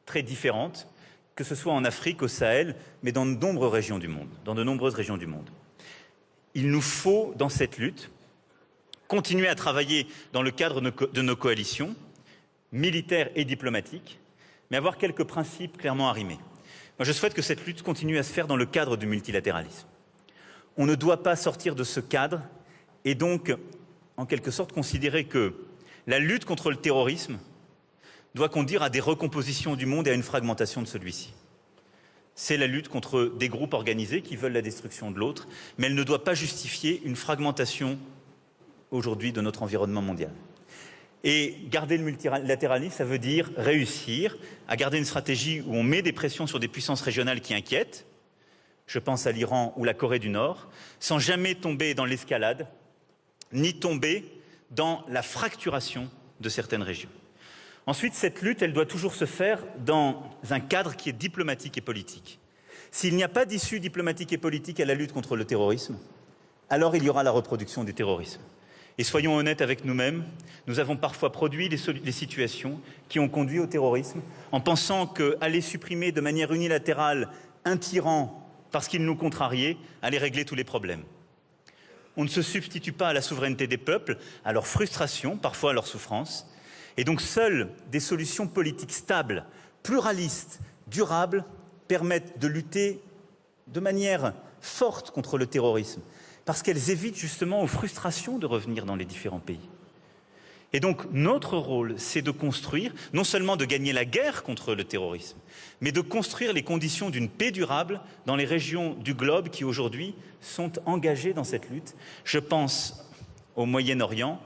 très différente, que ce soit en Afrique, au Sahel, mais dans de nombreuses régions du monde. Il nous faut, dans cette lutte, continuer à travailler dans le cadre de nos coalitions, militaires et diplomatiques, mais avoir quelques principes clairement arrimés. Moi, je souhaite que cette lutte continue à se faire dans le cadre du multilatéralisme. On ne doit pas sortir de ce cadre et donc, en quelque sorte, considérer que la lutte contre le terrorisme doit conduire à des recompositions du monde et à une fragmentation de celui-ci. C'est la lutte contre des groupes organisés qui veulent la destruction de l'autre, mais elle ne doit pas justifier une fragmentation aujourd'hui de notre environnement mondial. Et garder le multilatéralisme, ça veut dire réussir à garder une stratégie où on met des pressions sur des puissances régionales qui inquiètent, je pense à l'Iran ou la Corée du Nord, sans jamais tomber dans l'escalade, ni tomber dans la fracturation de certaines régions. Ensuite, cette lutte, elle doit toujours se faire dans un cadre qui est diplomatique et politique. S'il n'y a pas d'issue diplomatique et politique à la lutte contre le terrorisme, alors il y aura la reproduction du terrorisme. Et soyons honnêtes avec nous-mêmes, nous avons parfois produit les situations qui ont conduit au terrorisme en pensant qu'aller supprimer de manière unilatérale un tyran parce qu'il nous contrariait allait régler tous les problèmes. On ne se substitue pas à la souveraineté des peuples, à leur frustration, parfois à leur souffrance. Et donc seules des solutions politiques stables, pluralistes, durables, permettent de lutter de manière forte contre le terrorisme, parce qu'elles évitent justement aux frustrations de revenir dans les différents pays. Et donc notre rôle, c'est de construire, non seulement de gagner la guerre contre le terrorisme, mais de construire les conditions d'une paix durable dans les régions du globe qui aujourd'hui sont engagées dans cette lutte. Je pense au Moyen-Orient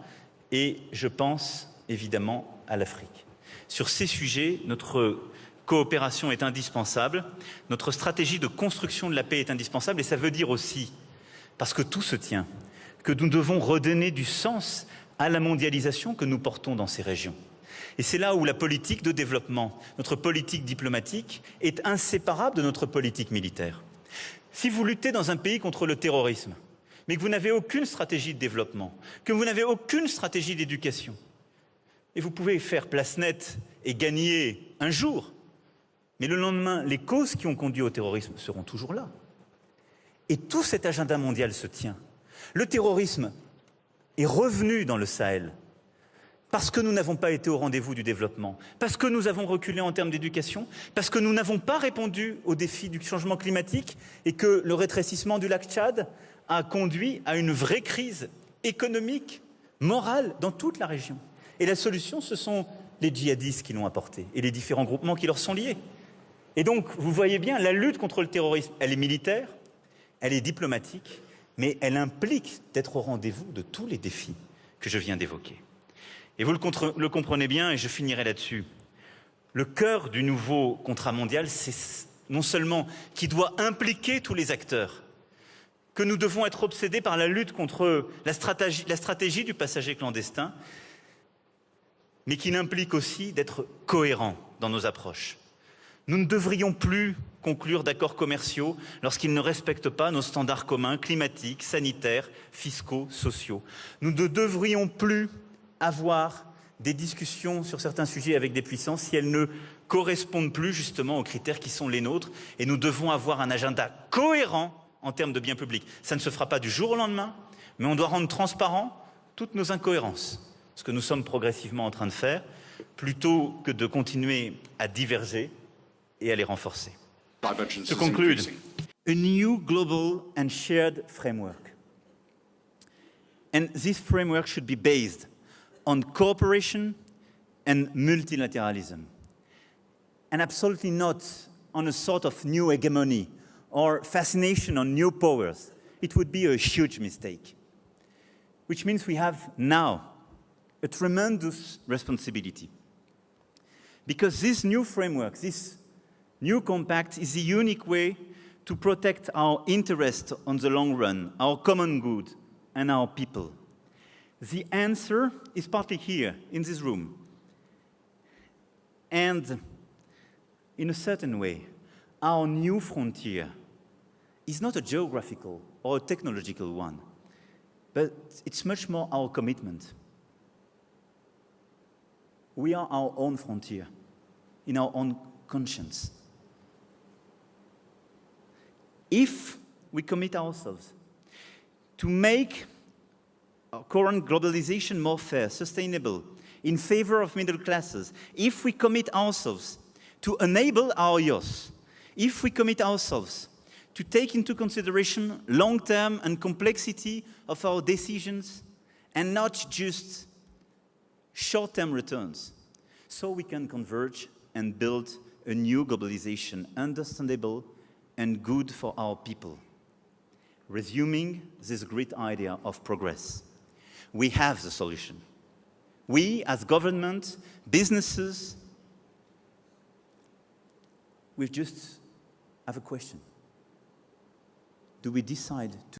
et je pense évidemment à l'Afrique. Sur ces sujets, notre coopération est indispensable, notre stratégie de construction de la paix est indispensable et ça veut dire aussi, parce que tout se tient, que nous devons redonner du sens à la mondialisation que nous portons dans ces régions. Et c'est là où la politique de développement, notre politique diplomatique, est inséparable de notre politique militaire. Si vous luttez dans un pays contre le terrorisme, mais que vous n'avez aucune stratégie de développement, que vous n'avez aucune stratégie d'éducation, et vous pouvez faire place nette et gagner un jour, mais le lendemain, les causes qui ont conduit au terrorisme seront toujours là. Et tout cet agenda mondial se tient. Le terrorisme est revenu dans le Sahel parce que nous n'avons pas été au rendez-vous du développement, parce que nous avons reculé en termes d'éducation, parce que nous n'avons pas répondu aux défis du changement climatique et que le rétrécissement du lac Tchad a conduit à une vraie crise économique, morale dans toute la région. Et la solution, ce sont les djihadistes qui l'ont apporté et les différents groupements qui leur sont liés. Et donc, vous voyez bien, la lutte contre le terrorisme, elle est militaire, elle est diplomatique, mais elle implique d'être au rendez-vous de tous les défis que je viens d'évoquer. Et vous le comprenez bien, et je finirai là-dessus. Le cœur du nouveau contrat mondial, c'est non seulement qui doit impliquer tous les acteurs, que nous devons être obsédés par la lutte contre la stratégie du passager clandestin, mais qui implique aussi d'être cohérents dans nos approches. Nous ne devrions plus conclure d'accords commerciaux lorsqu'ils ne respectent pas nos standards communs climatiques, sanitaires, fiscaux, sociaux. Nous ne devrions plus avoir des discussions sur certains sujets avec des puissances si elles ne correspondent plus justement aux critères qui sont les nôtres. Et nous devons avoir un agenda cohérent en termes de biens publics. Ça ne se fera pas du jour au lendemain, mais on doit rendre transparent toutes nos incohérences, ce que nous sommes progressivement en train de faire, plutôt que de continuer à diverger et à les renforcer. To conclude, a new global and shared framework. And this framework should be based on cooperation and multilateralism, and absolutely not on a sort of new hegemony or fascination on new powers. It would be a huge mistake, which means we have now a tremendous responsibility. Because this new framework, this new compact is the unique way to protect our interests on the long run, our common good and our people. The answer is partly here, in this room. And in a certain way, our new frontier is not a geographical or a technological one, but it's much more our commitment. We are our own frontier, in our own conscience. If we commit ourselves to make our current globalization more fair, sustainable, in favor of middle classes, if we commit ourselves to enable our youth, if we commit ourselves to take into consideration long-term and complexity of our decisions and not just short-term returns, so we can converge and build a new globalization understandable and good for our people. Resuming this great idea of progress, we have the solution. We, as government, businesses, we just have a question. Do we decide to